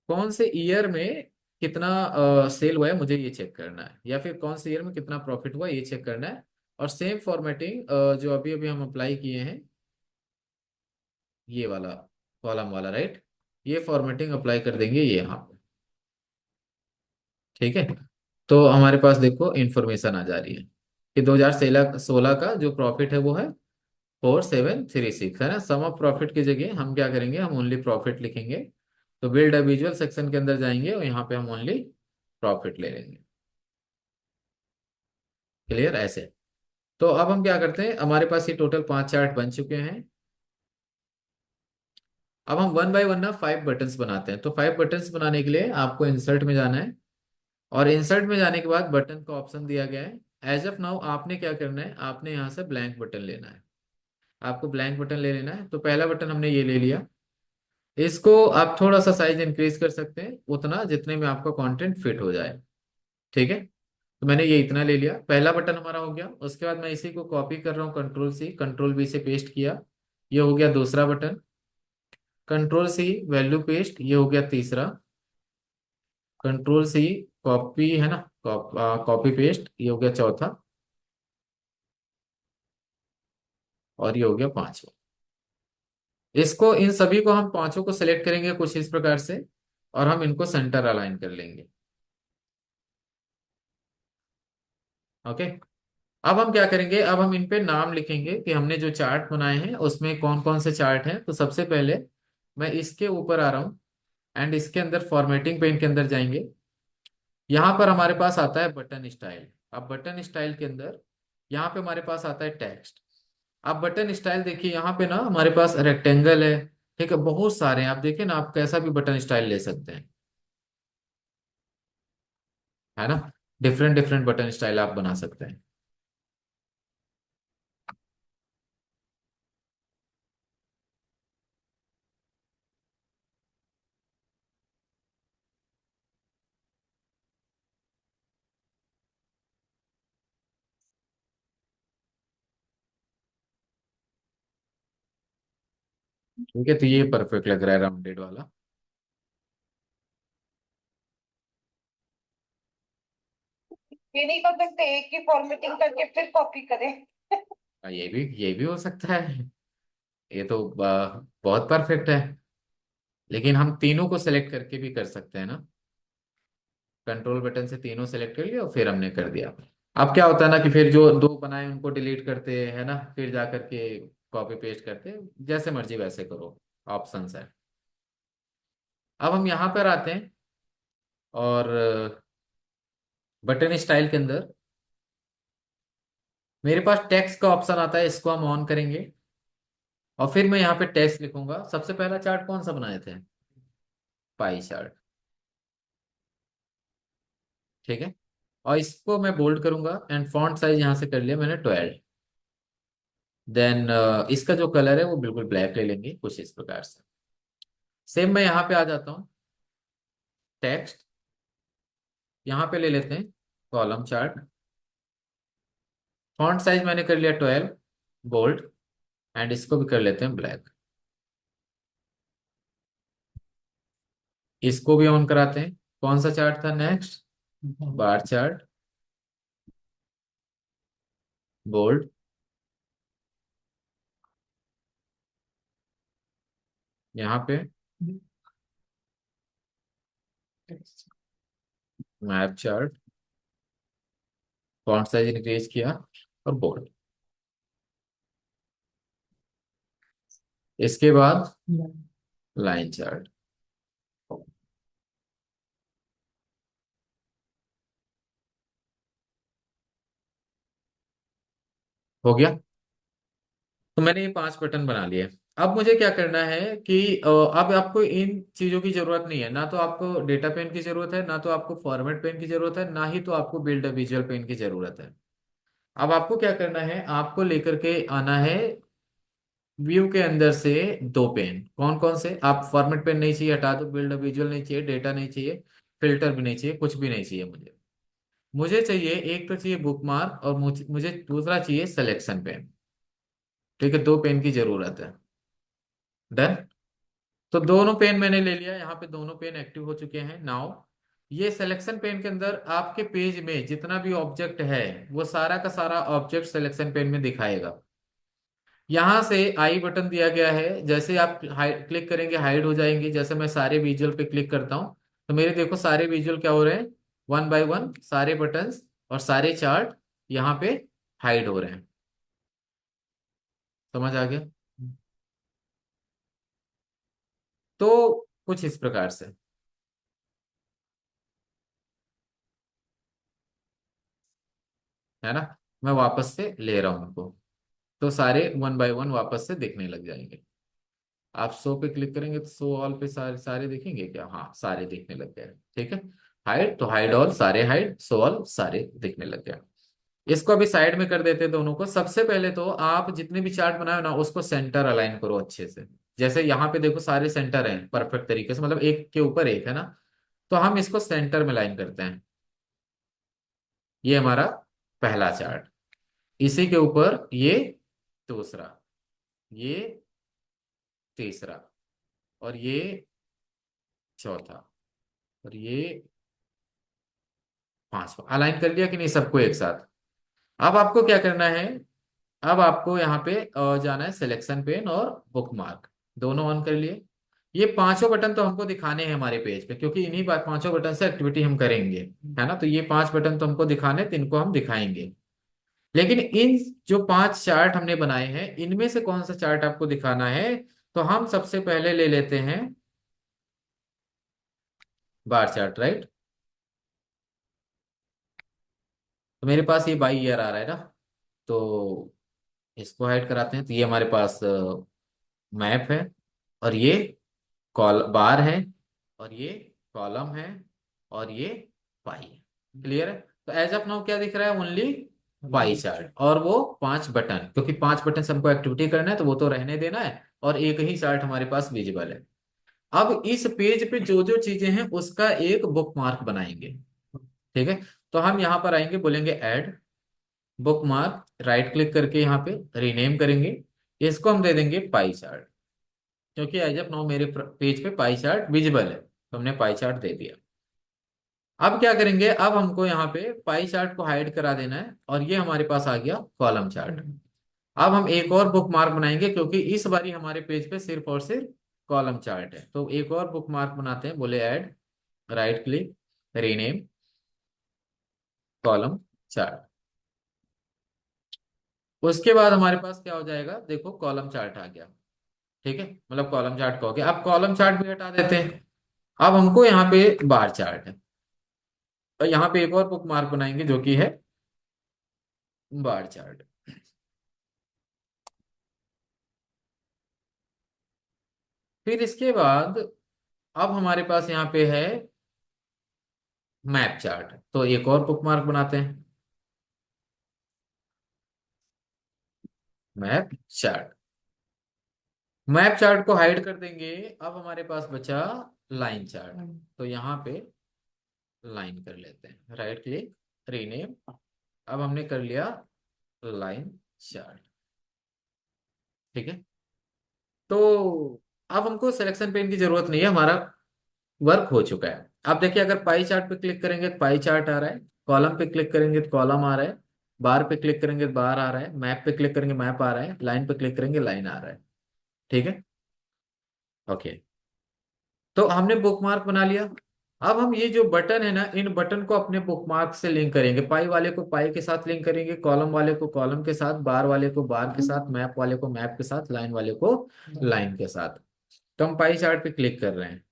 कौन से ईयर में कितना सेल हुआ है मुझे ये चेक करना है, या फिर कौन से ईयर में कितना प्रॉफिट हुआ ये चेक करना है। और सेम फॉर्मेटिंग जो अभी अभी हम अप्लाई किए हैं, ये वाला कॉलम वाला, राइट, ये फॉर्मेटिंग अप्लाई कर देंगे ये यहाँ पे। ठीक है, तो हमारे पास देखो इंफॉर्मेशन आ जा रही है कि 2016 का जो प्रॉफिट है वो है 4736, है ना। सम ऑफ प्रॉफिट की जगह हम क्या करेंगे, हम ओनली प्रॉफिट लिखेंगे। तो बिल्ड अ विजुअल सेक्शन के अंदर जाएंगे और यहाँ पे हम ओनली प्रॉफिट ले लेंगे। क्लियर ऐसे। तो अब हम क्या करते हैं, हमारे पास ये टोटल 5 चार्ट बन चुके हैं। अब हम वन बाय वन ना 5 बटन्स बनाते हैं। तो 5 बटन्स बनाने के लिए आपको इंसर्ट में जाना है, और इंसर्ट में जाने के बाद बटन का ऑप्शन दिया गया है। एज ऑफ नाउ आपने क्या करना है, आपने यहाँ से ब्लैंक बटन लेना है। आपको ब्लैंक बटन ले लेना है। तो पहला बटन हमने ये ले लिया। इसको आप थोड़ा सा साइज इंक्रीज कर सकते हैं, उतना जितने में आपका कंटेंट फिट हो जाए। ठीक है, तो मैंने ये इतना ले लिया, पहला बटन हमारा हो गया। उसके बाद मैं इसी को कॉपी कर रहा हूँ, कंट्रोल C कंट्रोल V से पेस्ट किया, ये हो गया दूसरा button. Control C value paste, ये हो गया तीसरा। कंट्रोल C कॉपी, है ना, कॉपी पेस्ट, ये हो गया चौथा। और ये हो गया पांचवा। इसको, इन सभी को, हम पांचों को सेलेक्ट करेंगे कुछ इस प्रकार से, और हम इनको सेंटर अलाइन कर लेंगे। ओके। अब हम क्या करेंगे, अब हम इन पे नाम लिखेंगे कि हमने जो चार्ट बनाए हैं उसमें कौन कौन से चार्ट हैं। तो सबसे पहले मैं इसके ऊपर आ रहा हूँ, एंड इसके अंदर फॉर्मेटिंग पेन के अंदर जाएंगे। यहाँ पर हमारे पास आता है बटन स्टाइल। अब बटन स्टाइल के अंदर यहाँ पे हमारे पास आता है टेक्स्ट। अब बटन स्टाइल देखिए, यहाँ पे ना हमारे पास रेक्टेंगल है, ठीक है, बहुत सारे हैं। आप देखिए ना, आप कैसा भी बटन स्टाइल ले सकते हैं, है ना। डिफरेंट डिफरेंट बटन स्टाइल आप बना सकते हैं। ठीक है, तो ये परफेक्ट लग रहा है राउंडेड वाला। ये नहीं कर सकते एक ही फॉर्मेटिंग करके फिर कॉपी करें? ये भी हो सकता है। ये तो बहुत परफेक्ट है। लेकिन हम तीनों को सेलेक्ट करके भी कर सकते हैं ना। कंट्रोल बटन से तीनों सेलेक्ट कर लिया और फिर हमने कर दिया। अब क्या होता है ना कि फिर जो दो बनाए उनको डिलीट करते हैं, है ना, फिर जा करके कॉपी पेस्ट करते हैं, जैसे मर्जी वैसे करो, ऑप्शंस है। अब हम यहाँ पर आते हैं, और बटन स्टाइल के अंदर मेरे पास टेक्स्ट का ऑप्शन आता है, इसको हम ऑन करेंगे। और फिर मैं यहाँ पे टेक्स्ट लिखूंगा। सबसे पहला चार्ट कौन सा बनाए थे, पाई चार्ट। ठीक है, और इसको मैं बोल्ड करूंगा, एंड फॉन्ट साइज यहाँ से कर लिया मैंने 12। देन इसका जो कलर है वो बिल्कुल ब्लैक ले लेंगे कुछ इस प्रकार से। सेम मैं यहाँ पे आ जाता हूँ, टेक्स्ट, यहाँ पे ले लेते हैं कॉलम चार्ट। फॉन्ट साइज मैंने कर लिया 12, बोल्ड, एंड इसको भी कर लेते हैं ब्लैक। इसको भी ऑन कराते हैं। कौन सा चार्ट था नेक्स्ट, बार चार्ट, बोल्ड, यहाँ पे map chart, font size increase किया, और बोल्ड। इसके बाद लाइन चार्ट। हो गया। तो मैंने ये 5 बटन बना लिए। अब मुझे क्या करना है कि अब आपको इन चीजों की जरूरत नहीं है, ना तो आपको डेटा पेन की जरूरत है, ना तो आपको फॉर्मेट पेन की जरूरत है, ना ही तो आपको बिल्ड अ विजुअल पेन की जरूरत है। अब आपको क्या करना है, आपको लेकर के आना है व्यू के अंदर से दो पेन, कौन कौन से? आप फॉर्मेट पेन नहीं चाहिए, हटा दो। बिल्ड विजुअल नहीं चाहिए, डेटा नहीं चाहिए, फिल्टर भी नहीं चाहिए, कुछ भी नहीं चाहिए मुझे। मुझे चाहिए, एक तो चाहिए बुक मार्क, और मुझे मुझे दूसरा चाहिए सिलेक्शन पेन। ठीक है, दो पेन की जरूरत है। डन। तो दोनों पेन मैंने ले लिया, यहाँ पे दोनों पेन एक्टिव हो चुके हैं नाउ। ये सिलेक्शन पेन के अंदर आपके पेज में जितना भी ऑब्जेक्ट है, वो सारा का सारा ऑब्जेक्ट सिलेक्शन पेन में दिखाएगा। यहाँ से आई बटन दिया गया है, जैसे आप क्लिक करेंगे हाइड हो जाएंगे। जैसे मैं सारे विजुअल पे क्लिक करता हूँ, तो मेरे देखो सारे विजुअल क्या हो रहे हैं, वन बाय वन सारे बटन्स और सारे चार्ट यहाँ पे हाइड हो रहे हैं। समझ आ गया? तो कुछ इस प्रकार से, है ना। मैं वापस से ले रहा हूं उनको, तो सारे वन बाय वन वापस से दिखने लग जाएंगे। आप शो पे क्लिक करेंगे तो शो ऑल पे सारे सारे दिखेंगे क्या? हाँ, सारे दिखने लग गए। ठीक है। हाइड तो हाइड ऑल, सारे हाइड, शो ऑल सारे दिखने लग गए। इसको अभी साइड में कर देते हैं दोनों को। सबसे पहले तो आप जितने भी चार्ट बनाए हो ना, उसको सेंटर अलाइन करो अच्छे से। जैसे यहाँ पे देखो सारे सेंटर हैं परफेक्ट तरीके से, मतलब एक के ऊपर एक, है ना। तो हम इसको सेंटर में लाइन करते हैं। ये हमारा पहला चार्ट, इसी के ऊपर ये दूसरा, ये तीसरा, और ये चौथा, और ये पांचवा। अलाइन कर लिया कि नहीं सबको एक साथ? अब आपको क्या करना है, अब आपको यहाँ पे जाना है सिलेक्शन पेन और बुक मार्क, दोनों ऑन कर लिए। ये पांचों बटन तो हमको दिखाने हैं हमारे पेज पे, क्योंकि इन्हीं बात पांचों बटन से एक्टिविटी हम करेंगे, है ना। तो ये पांच बटन तो हमको दिखाने, तो इनको हम दिखाएंगे। लेकिन इन जो पांच चार्ट हमने बनाए हैं, इनमें से कौन सा चार्ट आपको दिखाना है? तो हम सबसे पहले ले लेते हैं बार चार्ट, राइट। तो मेरे पास ये बाई ईयर आ रहा है ना, तो इसको हाइड कराते हैं। तो ये हमारे पास मैप है, और ये कॉल बार है, और ये कॉलम है, और ये पाई है। क्लियर है? तो एज ऑफ नाउ क्या दिख रहा है? ओनली पाई चार्ट, और वो पांच बटन, क्योंकि पांच बटन से हमको एक्टिविटी करना है तो वो तो रहने देना है, और एक ही चार्ट हमारे पास विजिबल है। अब इस पेज पे जो जो चीजें हैं उसका एक बुक मार्क बनाएंगे। ठीक है। तो हम यहाँ पर आएंगे, बोलेंगे add book mark, right click करके यहाँ पे रीनेम करेंगे। इसको हम दे देंगे पाई चार्ट, क्योंकि एज ऑफ नाउ मेरे पेज पे पाई चार्ट विजिबल है, तो हमने पाई चार्ट दे दिया। अब क्या करेंगे, अब हमको यहाँ पे पाई चार्ट को हाइड करा देना है, और ये हमारे पास आ गया कॉलम चार्ट। अब हम एक और बुक मार्क बनाएंगे, क्योंकि इस बारी हमारे पेज पे सिर्फ और सिर्फ कॉलम चार्ट है। तो एक और बुक मार्क बनाते हैं, बोले add, right click, rename, column chart. उसके बाद हमारे पास क्या हो जाएगा, देखो कॉलम चार्ट आ गया। ठीक है, मतलब कॉलम चार्ट कहोगे। अब कॉलम चार्ट भी हटा देते हैं। अब हमको यहाँ पे बार चार्ट है, और यहाँ पे एक और बुक मार्क बनाएंगे जो कि है बार चार्ट। फिर इसके बाद अब हमारे पास यहाँ पे है मैप चार्ट, तो एक और बुक मार्क बनाते हैं, मैप चार्ट। मैप चार्ट को हाइड कर देंगे। अब हमारे पास बचा लाइन चार्ट, तो यहाँ पे लाइन कर लेते हैं, राइट क्लिक, रीनेम। अब हमने कर लिया लाइन चार्ट। ठीक है। तो अब हमको सिलेक्शन पेन की जरूरत नहीं है, हमारा वर्क हो चुका है। आप देखिए, अगर पाई चार्ट पे क्लिक करेंगे तो पाई चार्ट आ रहा है, कॉलम पे क्लिक करेंगे तो कॉलम आ रहा है, बार पे क्लिक करेंगे तो बार आ रहा है, मैप पे क्लिक करेंगे मैप आ रहा है, लाइन पे क्लिक करेंगे लाइन आ रहा है। ठीक है। ओके। तो हमने बुकमार्क बना लिया। अब हम ये जो बटन है ना, इन बटन को अपने बुकमार्क से लिंक करेंगे। पाई वाले को पाई के साथ लिंक करेंगे, कॉलम वाले को कॉलम के साथ, बार वाले को बार के साथ, मैप वाले को मैप के साथ, लाइन वाले को लाइन के साथ। तो हम पाई चार्ट पे क्लिक कर रहे हैं।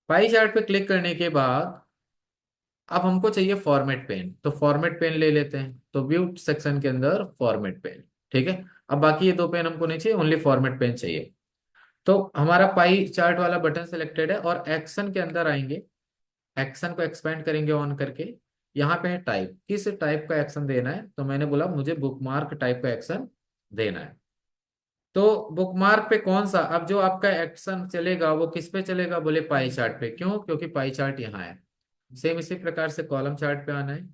पाई चार्ट पे क्लिक करने के बाद अब हमको चाहिए फॉर्मेट पेन, तो फॉर्मेट पेन ले लेते हैं। तो व्यू सेक्शन के अंदर फॉर्मेट पेन। ठीक है। अब बाकी ये दो पेन हमको नहीं चाहिए, ओनली फॉर्मेट पेन चाहिए। तो हमारा पाई चार्ट वाला बटन सिलेक्टेड है, और एक्शन के अंदर आएंगे, एक्शन को एक्सपेंड करेंगे ऑन करके। यहाँ पे है टाइप, किस टाइप का एक्शन देना है, तो मैंने बोला मुझे बुकमार्क टाइप का एक्शन देना है। तो बुकमार्क पे कौन सा, अब जो आपका एक्शन चलेगा वो किस पे चलेगा, बोले पाई चार्ट पे। क्यों? क्योंकि पाई चार्ट यहाँ है। सेम इसी प्रकार से कॉलम चार्ट पे आना है।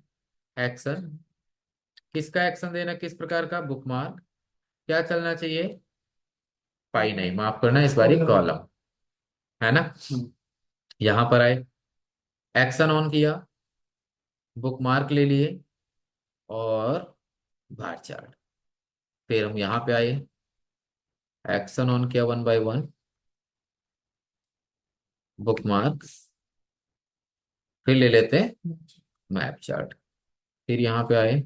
एक्शन, किसका एक्शन देना, किस प्रकार का, बुकमार्क। क्या चलना चाहिए, पाई नहीं, माफ करना, इस बारी कॉलम, है ना। यहाँ पर आए, एक्शन ऑन किया, बुकमार्क ले लिए, और बार चार्ट। फिर हम यहाँ पे आए, एक्शन ऑन किया वन बाय वन, बुकमार्क, फिर ले लेते हैं मैप चार्ट। फिर यहाँ पे आए,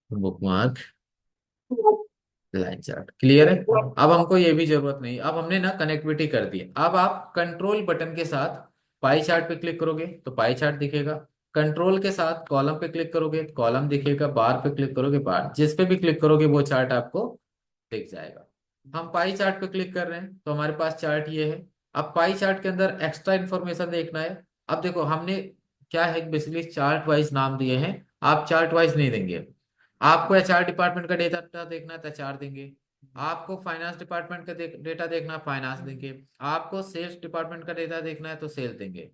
बुकमार्क, लाइन चार्ट। क्लियर है। अब हमको ये भी जरूरत नहीं, अब हमने ना कनेक्टिविटी कर दी। अब आप कंट्रोल बटन के साथ पाई चार्ट पे क्लिक करोगे तो पाई चार्ट दिखेगा, कंट्रोल के साथ कॉलम पे क्लिक करोगे कॉलम दिखेगा, बार पे क्लिक करोगे बार, जिस पे भी क्लिक करोगे वो चार्ट आपको दिख जाएगा। हम पाई चार्ट पे क्लिक कर रहे हैं तो हमारे पास चार्ट ये है। अब पाई चार्ट के अंदर एक्स्ट्रा इन्फॉर्मेशन देखना है। अब देखो हमने क्या है, बेसिकली चार्ट वाइज नाम दिए हैं, आप चार्ट वाइज नहीं देंगे। आपको एचआर डिपार्टमेंट का डेटा देखना है तो एचआर देंगे, आपको फाइनेंस डिपार्टमेंट का डेटा देखना है फाइनेंस देंगे, आपको सेल्स डिपार्टमेंट का डेटा देखना है तो सेल देंगे,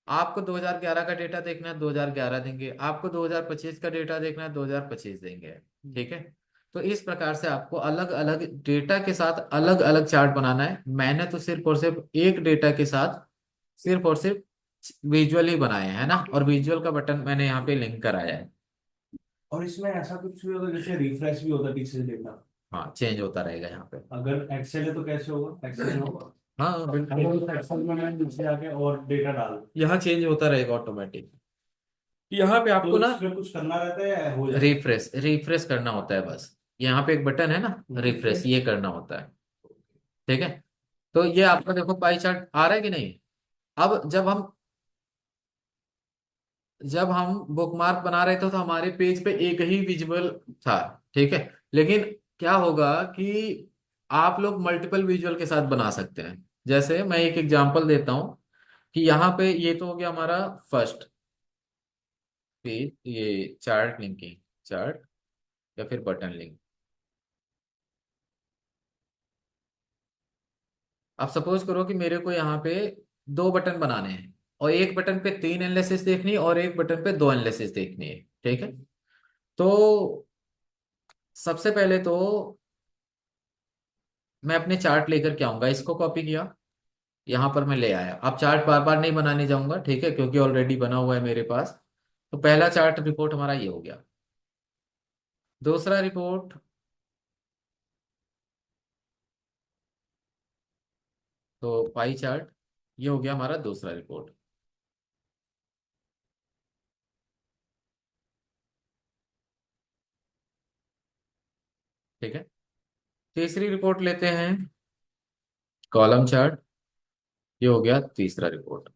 आपको 2011 का डेटा देखना है 2011 देंगे, आपको 2025 का डेटा देखना है 2025 देंगे। ठीक है। तो इस प्रकार से आपको अलग अलग डेटा के साथ अलग अलग चार्ट बनाना है। मैंने तो सिर्फ और सिर्फ एक डेटा के साथ सिर्फ और सिर्फ विजुअल ही बनाए हैं ना, और विजुअल का बटन मैंने यहाँ पे लिंक कराया है। और इसमें ऐसा कुछ भी होता है जैसे रिफ्रेश भी होता है पीछे से डेटा? हाँ, चेंज होता रहेगा यहाँ पे। अगर एक्सेल है तो कैसे होगा, एक्सेल में होगा? हाँ बिल्कुल। अगर उस एक्सेल में मैं नीचे आके और डेटा डाल दूं, यहाँ चेंज होता रहेगा ऑटोमेटिक। यहाँ पे तो आपको ना उसमें कुछ करना रहता है या हो जाता है? रिफ्रेश रिफ्रेश करना होता है बस। यहाँ पे एक बटन है ना, रिफ्रेश, ये करना होता है। ठीक है। तो ये आपका देखो पाई चार्ट आ रहा है कि नहीं। अब जब हम बुकमार्क बना रहे थे तो हमारे पेज पे एक ही विजुअल था। ठीक है। लेकिन क्या होगा कि आप लोग मल्टीपल विजुअल के साथ बना सकते हैं। जैसे मैं एक एग्जांपल देता हूँ कि यहाँ पे ये तो हो गया हमारा फर्स्ट पेज, ये चार्ट लिंकिंग, चार्ट या फिर बटन लिंक। अब सपोज करो कि मेरे को यहाँ पे दो बटन बनाने हैं, और एक बटन पे तीन एनालिसिस देखनी है और एक बटन पे दो एनालिसिस देखनी है। ठीक है। तो सबसे पहले तो मैं अपने चार्ट लेकर के आऊंगा, इसको कॉपी किया, यहाँ पर मैं ले आया। अब चार्ट बार बार नहीं बनाने जाऊंगा, ठीक है, क्योंकि ऑलरेडी बना हुआ है मेरे पास। तो पहला चार्ट रिपोर्ट हमारा ये हो गया। दूसरा रिपोर्ट, तो पाई चार्ट, ये हो गया हमारा दूसरा रिपोर्ट। ठीक है। तीसरी रिपोर्ट लेते हैं, कॉलम चार्ट, ये हो गया तीसरा रिपोर्ट।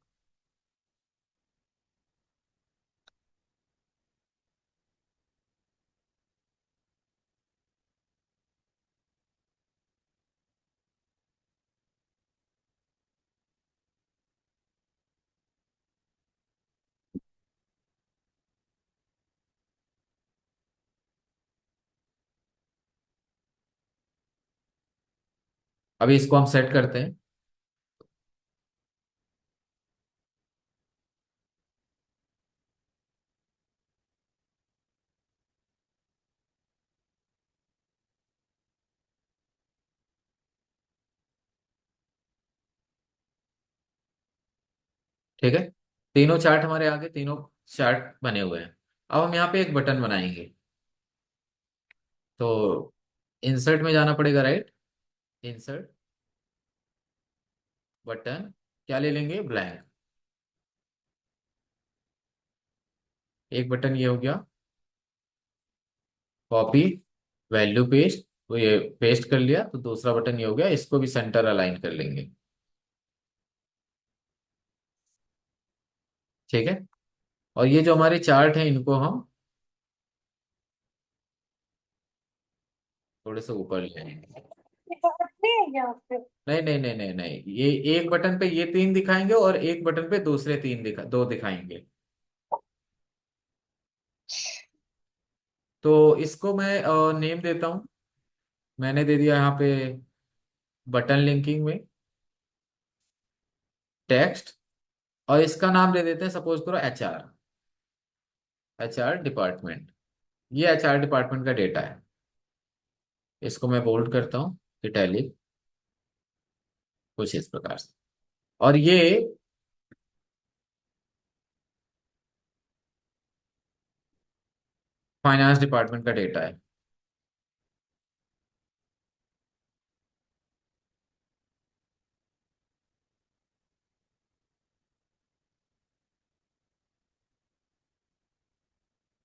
अभी इसको हम सेट करते हैं। ठीक है। तीनों चार्ट हमारे आगे, तीनों चार्ट बने हुए हैं। अब हम यहाँ पे एक बटन बनाएंगे, तो इंसर्ट में जाना पड़ेगा, राइट, इंसर्ट, बटन, क्या ले लेंगे, ब्लैंक। एक बटन ये हो गया, कॉपी, वैल्यू पेस्ट, तो ये पेस्ट कर लिया। तो दूसरा बटन ये हो गया, इसको भी सेंटर अलाइन कर लेंगे। ठीक है। और ये जो हमारे चार्ट हैं इनको हम थोड़े से ऊपर ले आएंगे। नहीं है यहाँ पे। नहीं नहीं नहीं नहीं नहीं, ये एक बटन पे ये तीन दिखाएंगे और एक बटन पे दूसरे तीन दो दिखाएंगे। तो इसको मैं नेम देता हूँ। मैंने दे दिया यहाँ पे बटन लिंकिंग में टेक्स्ट, और इसका नाम दे देते हैं, सपोज करो HR, HR डिपार्टमेंट। ये HR डिपार्टमेंट का डेटा है। इसको मैं बोल्ड करता हूँ, इटैलिक, कुछ इस प्रकार से। और ये फाइनेंस डिपार्टमेंट का डेटा है।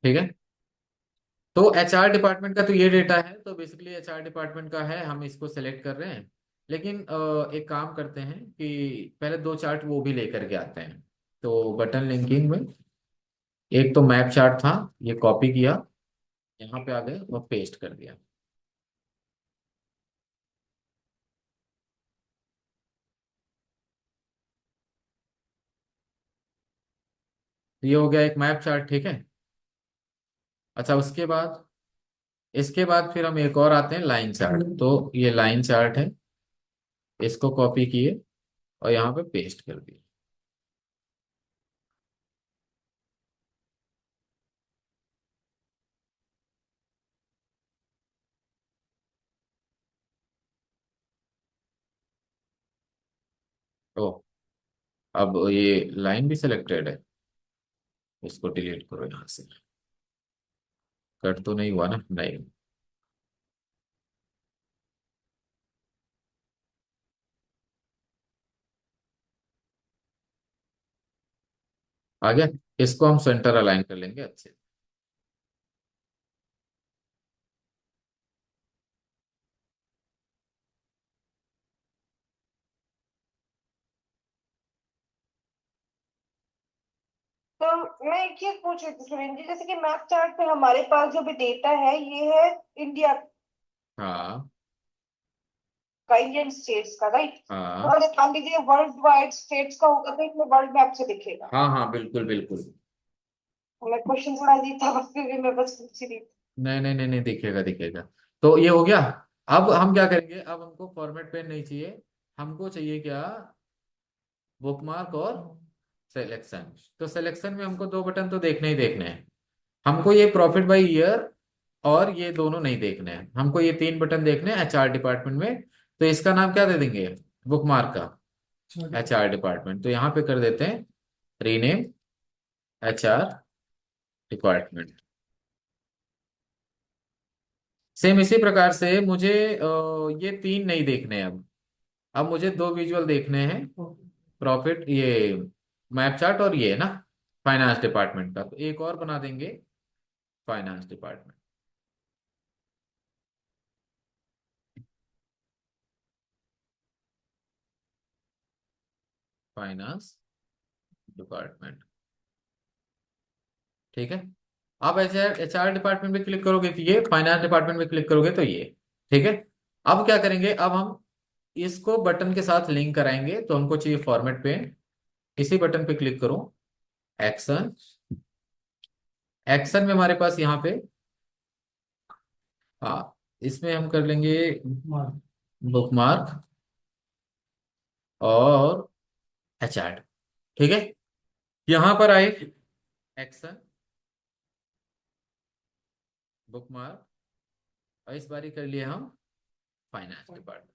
ठीक है। तो HR डिपार्टमेंट का तो ये डेटा है, तो बेसिकली HR डिपार्टमेंट का है, हम इसको सेलेक्ट कर रहे हैं। लेकिन एक काम करते हैं कि पहले दो चार्ट वो भी लेकर के आते हैं। तो बटन लिंकिंग में एक तो मैप चार्ट था, ये कॉपी किया, यहाँ पे आ गए और पेस्ट कर दिया। तो ये हो गया एक मैप चार्ट, ठीक है। अच्छा, उसके बाद, इसके बाद फिर हम एक और आते हैं लाइन चार्ट। तो ये लाइन चार्ट है, इसको कॉपी किए और यहाँ पे पेस्ट कर दिए। ओ, अब ये लाइन भी सिलेक्टेड है, इसको डिलीट करो यहाँ से। कट तो नहीं हुआ ना? नहीं। आ गया। इसको हम सेंटर अलाइन कर लेंगे अच्छे। तो मैं एक चीज पूछ रही थी सुरेंद्र जी, जैसे कि मैप चार्ट पे हमारे पास जो भी डेटा है ये है इंडिया हाँ का, इंडियन स्टेट्स का, राइट? तो हाँ अगर मान लीजिए वर्ल्ड वाइड स्टेट्स का होगा तो इसमें वर्ल्ड मैप से दिखेगा। हाँ हाँ, बिल्कुल बिल्कुल। मैं क्वेश्चन थोड़ा अजीब था, बस फिर भी मैं बस पूछ रही थी। नहीं नहीं नहीं नहीं, दिखेगा दिखेगा। तो ये हो गया। अब हम क्या करेंगे, अब हमको फॉर्मेट पेन नहीं चाहिए। हमको चाहिए क्या? बुकमार्क और सिलेक्शन। तो सिलेक्शन में हमको दो बटन तो देखने ही देखने हैं। हमको ये प्रॉफिट बाय ईयर और ये दोनों नहीं देखने हैं, हमको ये तीन बटन देखने हैं HR डिपार्टमेंट में। तो इसका नाम क्या दे देंगे, बुकमार्क का HR डिपार्टमेंट। तो यहाँ पे कर देते हैं रीनेम HR डिपार्टमेंट। सेम इसी प्रकार से मुझे ये तीन नहीं देखने हैं अब मुझे दो विजुअल देखने हैं। प्रॉफिट, ये मैप चार्ट, और ये ना फाइनेंस डिपार्टमेंट का। तो एक और बना देंगे, फाइनेंस डिपार्टमेंट। फाइनेंस डिपार्टमेंट, ठीक है। आप HR डिपार्टमेंट में क्लिक करोगे तो ये, फाइनेंस डिपार्टमेंट में क्लिक करोगे तो ये, ठीक है। अब क्या करेंगे, अब हम इसको बटन के साथ लिंक कराएंगे। तो हमको चाहिए फॉर्मेट पे, इसी बटन पे क्लिक करो, एक्शन। एक्शन में हमारे पास यहाँ पे, हाँ, इसमें हम कर लेंगे बुकमार्क और HR, ठीक है। यहाँ पर आए एक्शन, बुकमार्क, और इस बारी कर लिए हम फाइनेंस डिपार्टमेंट।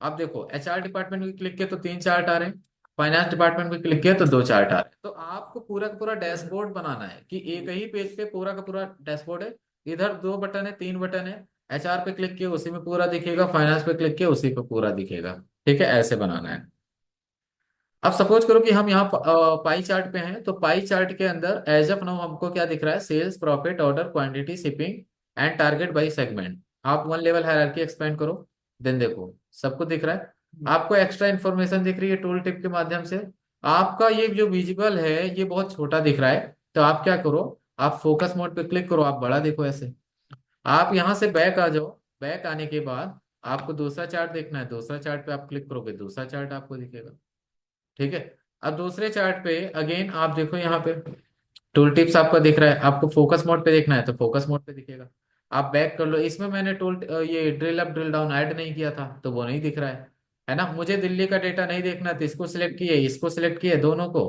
अब देखो, HR डिपार्टमेंट में क्लिक किया तो तीन चार्ट आ रहे हैं, फाइनेंस डिपार्टमेंट में क्लिक किया तो दो चार्ट आ रहे हैं। तो आपको पूरा का पूरा डैशबोर्ड बनाना है कि एक ही पेज पे पूरा का पूरा डैशबोर्ड है। इधर दो बटन है, तीन बटन है। HR पे क्लिक किया उसी में पूरा दिखेगा, फाइनेंस पे क्लिक किया उसी पे पूरा दिखेगा। ठीक है, ऐसे बनाना है। अब सपोज करो कि हम यहाँ पाई चार्ट पे हैं। तो पाई चार्ट के अंदर एज ऑफ नाउ हमको क्या दिख रहा है, sales, profit, order, quantity, shipping and target by segment. आप वन लेवल हायरार्की एक्सपेंड करो, देन देखो सबको दिख रहा है। आपको एक्स्ट्रा इन्फॉर्मेशन दिख रही है टूल टिप के माध्यम से। आपका ये जो विजिबल है ये बहुत छोटा दिख रहा है। तो आप क्या करो, आप फोकस मोड पे क्लिक करो, आप बड़ा देखो ऐसे। आप यहाँ से बैक आ जाओ। बैक आने के बाद आपको दूसरा चार्ट देखना है, दूसरा चार्ट पे आप क्लिक करोगे, दूसरा चार्ट आपको दिखेगा। ठीक है। अब दूसरे चार्ट पे अगेन आप देखो यहाँ पे, टूल टिप्स आपको दिख रहा है, आपको फोकस मोड पे देखना है तो फोकस मोड पे दिखेगा। आप बैक कर लो, इसमें मैंने ये drill up drill down add नहीं किया था तो वो नहीं दिख रहा है ना। मुझे दिल्ली का डेटा नहीं देखना तो इसको सिलेक्ट किए, इसको सिलेक्ट किए दोनों को,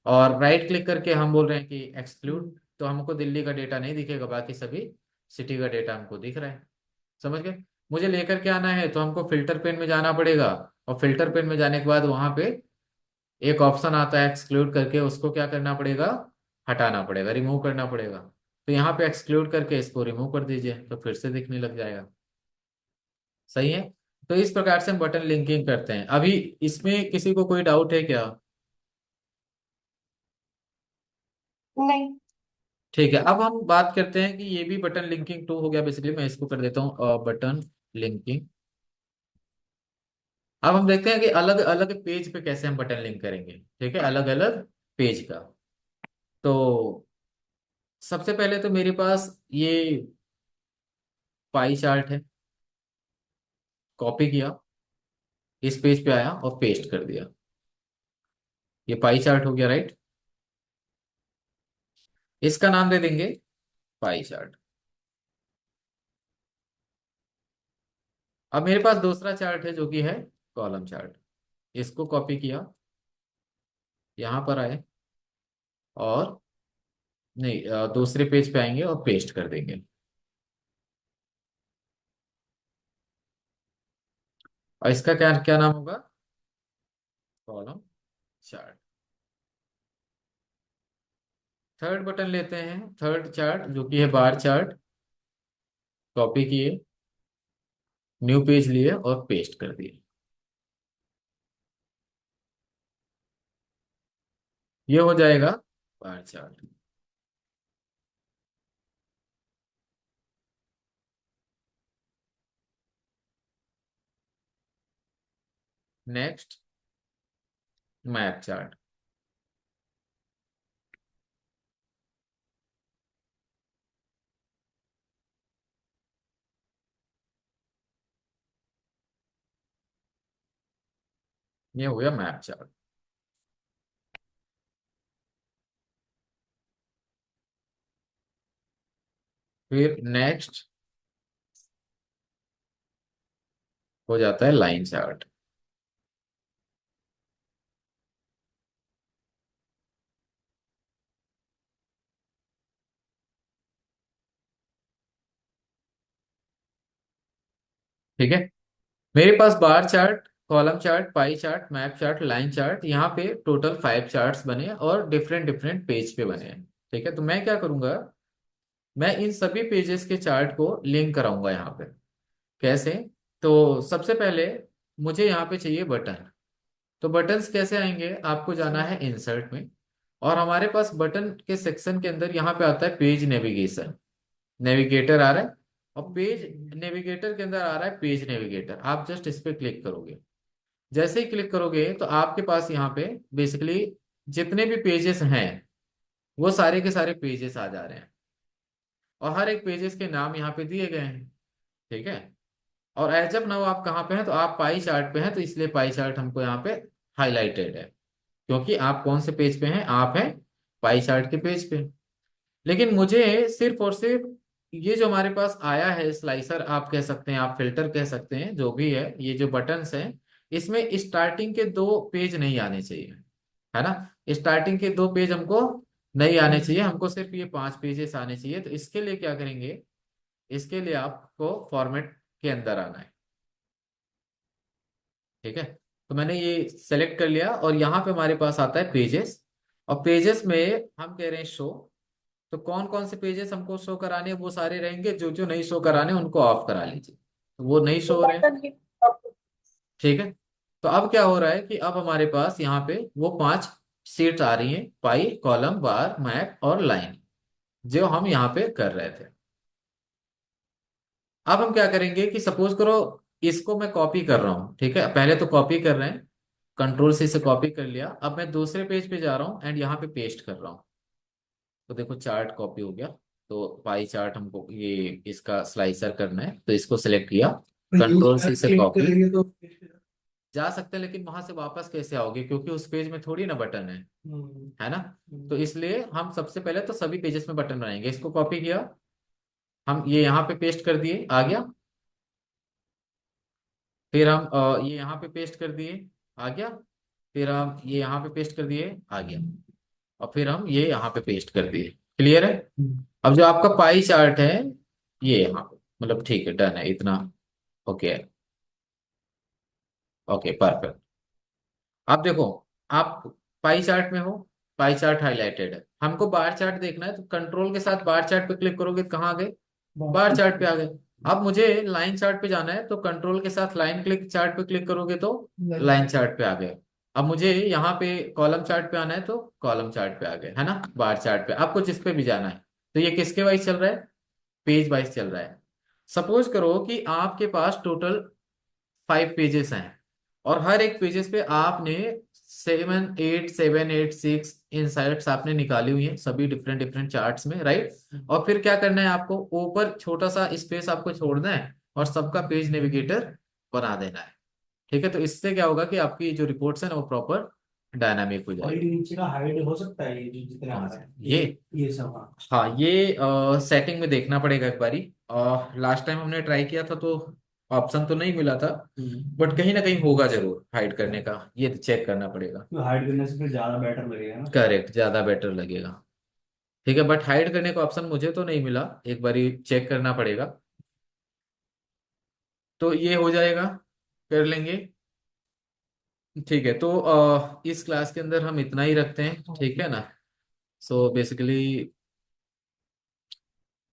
और राइट क्लिक करके हम बोल रहे हैं कि एक्सक्लूड, तो हमको दिल्ली का डेटा नहीं दिखेगा, बाकी सभी सिटी का डेटा हमको दिख रहा है। समझ गए। मुझे लेकर के आना है तो हमको फिल्टर पेन में जाना पड़ेगा, और फिल्टर पेन में जाने के बाद वहां पे एक ऑप्शन आता है एक्सक्लूड करके, उसको क्या करना पड़ेगा, हटाना पड़ेगा, रिमूव करना पड़ेगा। तो यहाँ पे एक्सक्लूड करके इसको रिमूव कर दीजिए तो फिर से दिखने लग जाएगा। सही है। तो इस प्रकार से हम बटन लिंकिंग करते हैं। अभी इसमें किसी को कोई डाउट है क्या? नहीं। ठीक है, अब हम बात करते हैं कि ये भी बटन लिंकिंग टू हो गया बेसिकली। मैं इसको कर देता हूँ बटन लिंकिंग। अब हम देखते हैं कि अलग अलग पेज पे कैसे हम बटन लिंक करेंगे। ठीक है, अलग अलग पेज का। तो सबसे पहले तो मेरे पास ये पाई चार्ट है, कॉपी किया, इस पेज पे आया और पेस्ट कर दिया। ये पाई चार्ट हो गया, राइट। इसका नाम दे देंगे पाई चार्ट। अब मेरे पास दूसरा चार्ट है जो कि है कॉलम चार्ट। इसको कॉपी किया, यहां पर आए और नहीं दूसरे पेज पे आएंगे और पेस्ट कर देंगे। और इसका क्या क्या नाम होगा, कॉलम चार्ट। थर्ड बटन लेते हैं, थर्ड चार्ट जो कि है बार चार्ट, कॉपी किए, न्यू पेज लिए और पेस्ट कर दिए। ये हो जाएगा bar chart. Next, map chart. ये हो गया मैप चार्ट। फिर नेक्स्ट हो जाता है लाइन चार्ट। ठीक है, मेरे पास bar chart, column chart, pie chart, map chart, line chart, यहाँ पे टोटल 5 चार्ट्स बने और डिफरेंट डिफरेंट पेज पे बने हैं। ठीक है, तो मैं क्या करूंगा, मैं इन सभी पेजेस के चार्ट को लिंक कराऊंगा यहाँ पे। कैसे? तो सबसे पहले मुझे यहाँ पे चाहिए बटन। तो बटन्स कैसे आएंगे, आपको जाना है इंसर्ट में, और हमारे पास बटन के सेक्शन के अंदर यहाँ पे आता है पेज नेविगेशन, नेविगेटर आ रहा है, और पेज नेविगेटर के अंदर आ रहा है पेज नेविगेटर। आप जस्ट इस पे क्लिक करोगे, जैसे ही क्लिक करोगे तो आपके पास यहाँ पे बेसिकली जितने भी पेजेस हैं वो सारे के सारे पेजेस आ जा रहे हैं, और हर एक पेजेस के नाम यहाँ पे दिए गए हैं। ठीक है, और एज ऑफ नाउ आप कहाँ पे हैं, तो आप पाई चार्ट पे हैं, तो इसलिए पाई चार्ट हमको यहाँ पे हाईलाइटेड है, क्योंकि आप कौन से पेज पे हैं, आप हैं पाई चार्ट के पेज पे। लेकिन मुझे सिर्फ और सिर्फ ये जो हमारे पास आया है स्लाइसर, आप कह सकते हैं, आप फिल्टर कह सकते हैं, जो भी है, ये जो बटन्स हैं, इसमें स्टार्टिंग के 2 पेज नहीं आने चाहिए, है ना। स्टार्टिंग के 2 पेज हमको नहीं आने चाहिए, हमको सिर्फ ये 5 पेजेस आने चाहिए। तो इसके लिए क्या करेंगे, इसके लिए आपको फॉर्मेट के अंदर आना है। ठीक है, तो मैंने ये सेलेक्ट कर लिया और यहाँ पे हमारे पास आता है पेजेस, और पेजेस में हम कह रहे हैं शो। तो कौन कौन से पेजेस हमको शो कराने हैं, वो सारे रहेंगे, जो जो नहीं शो कराने उनको ऑफ करा लीजिए, तो वो नहीं शो तो हो रहे हैं। Button link. ठीक है, तो अब क्या हो रहा है कि अब हमारे पास यहाँ पे वो 5 शीट्स आ रही हैं, पाई, कॉलम, बार, मैप और लाइन, जो हम यहाँ पे कर रहे थे। अब हम क्या करेंगे कि सपोज करो इसको मैं कॉपी कर रहा हूँ। ठीक है, पहले तो कॉपी कर रहे हैं, कंट्रोल से कॉपी कर लिया। अब मैं दूसरे पेज पे जा रहा हूँ एंड यहाँ पे पेस्ट कर रहा हूँ। तो देखो चार्ट कॉपी हो गया। तो पाई चार्ट हमको ये इसका स्लाइसर करना है, तो इसको सिलेक्ट किया, कंट्रोल सी से क्लिक कॉपी। करेंगे तो जा सकते हैं, लेकिन वहां से वापस कैसे आओगे, क्योंकि उस पेज में थोड़ी ना बटन है ना। तो इसलिए हम सबसे पहले तो सभी पेजेस में बटन बनाएंगे। इसको कॉपी किया, हम ये यहाँ पे पेस्ट कर दिए, आ गया। फिर हम ये यहाँ पे पेस्ट कर दिए, आ गया। फिर हम ये यहाँ पे पेस्ट कर दिए, आ गया। और फिर हम ये यहाँ पे पेस्ट कर दिए। क्लियर है। अब जो आपका पाई चार्ट है ये यहाँ पे, मतलब ठीक है, डन है इतना। Okay, okay perfect. आप देखो, आप पाई चार्ट में हो, पाई चार्ट हाईलाइटेड है। हमको बार चार्ट देखना है, तो कंट्रोल के साथ बार चार्ट पे क्लिक करोगे तो कहाँ आ गए, बार चार्ट पे आ गए। अब मुझे लाइन चार्ट पे जाना है, तो कंट्रोल के साथ लाइन क्लिक चार्ट पे क्लिक करोगे तो लाइन चार्ट पे आ गए। अब मुझे यहाँ पे कॉलम चार्ट पे आना है, तो कॉलम चार्ट पे आ गए, है ना, बार चार्ट पे। आपको जिस पे भी जाना है, तो ये किसके वाइज चल रहा है, पेज वाइज चल रहा है। सपोज करो कि आपके पास टोटल 5 पेजेस हैं, और हर एक पेजेस पे आपने 7 8 7 8 6 इनसाइट्स आपने निकाली हुई हैं, सभी डिफरेंट डिफरेंट चार्ट्स में, राइट। और फिर क्या करना है, आपको ऊपर छोटा सा स्पेस आपको छोड़ना है, और सबका पेज नेविगेटर बना देना है। ठीक है, तो इससे क्या होगा कि आपकी जो रिपोर्ट्स है ना वो प्रॉपर डायनामिक हो और ये जाएगी। नीचे का हाइड हो सकता है, ये जो जितना आ कौन रहा सा है ये, ये सब, हाँ। हाँ ये सेटिंग में देखना पड़ेगा एक बारी। लास्ट टाइम हमने ट्राई किया था तो ऑप्शन तो नहीं मिला था, बट कहीं ना कहीं होगा जरूर हाइड करने का, ये चेक करना पड़ेगा। तो हाइड करने से फिर ज्यादा बेटर लगेगा ना। करेक्ट, ज्यादा बेटर लगेगा। ठीक है, बट हाइड करने का ऑप्शन मुझे तो नहीं मिला, एक बारी चेक करना पड़ेगा। तो ये हो जाएगा, कर लेंगे। ठीक है, तो इस क्लास के अंदर हम इतना ही रखते हैं, ठीक है ना। So basically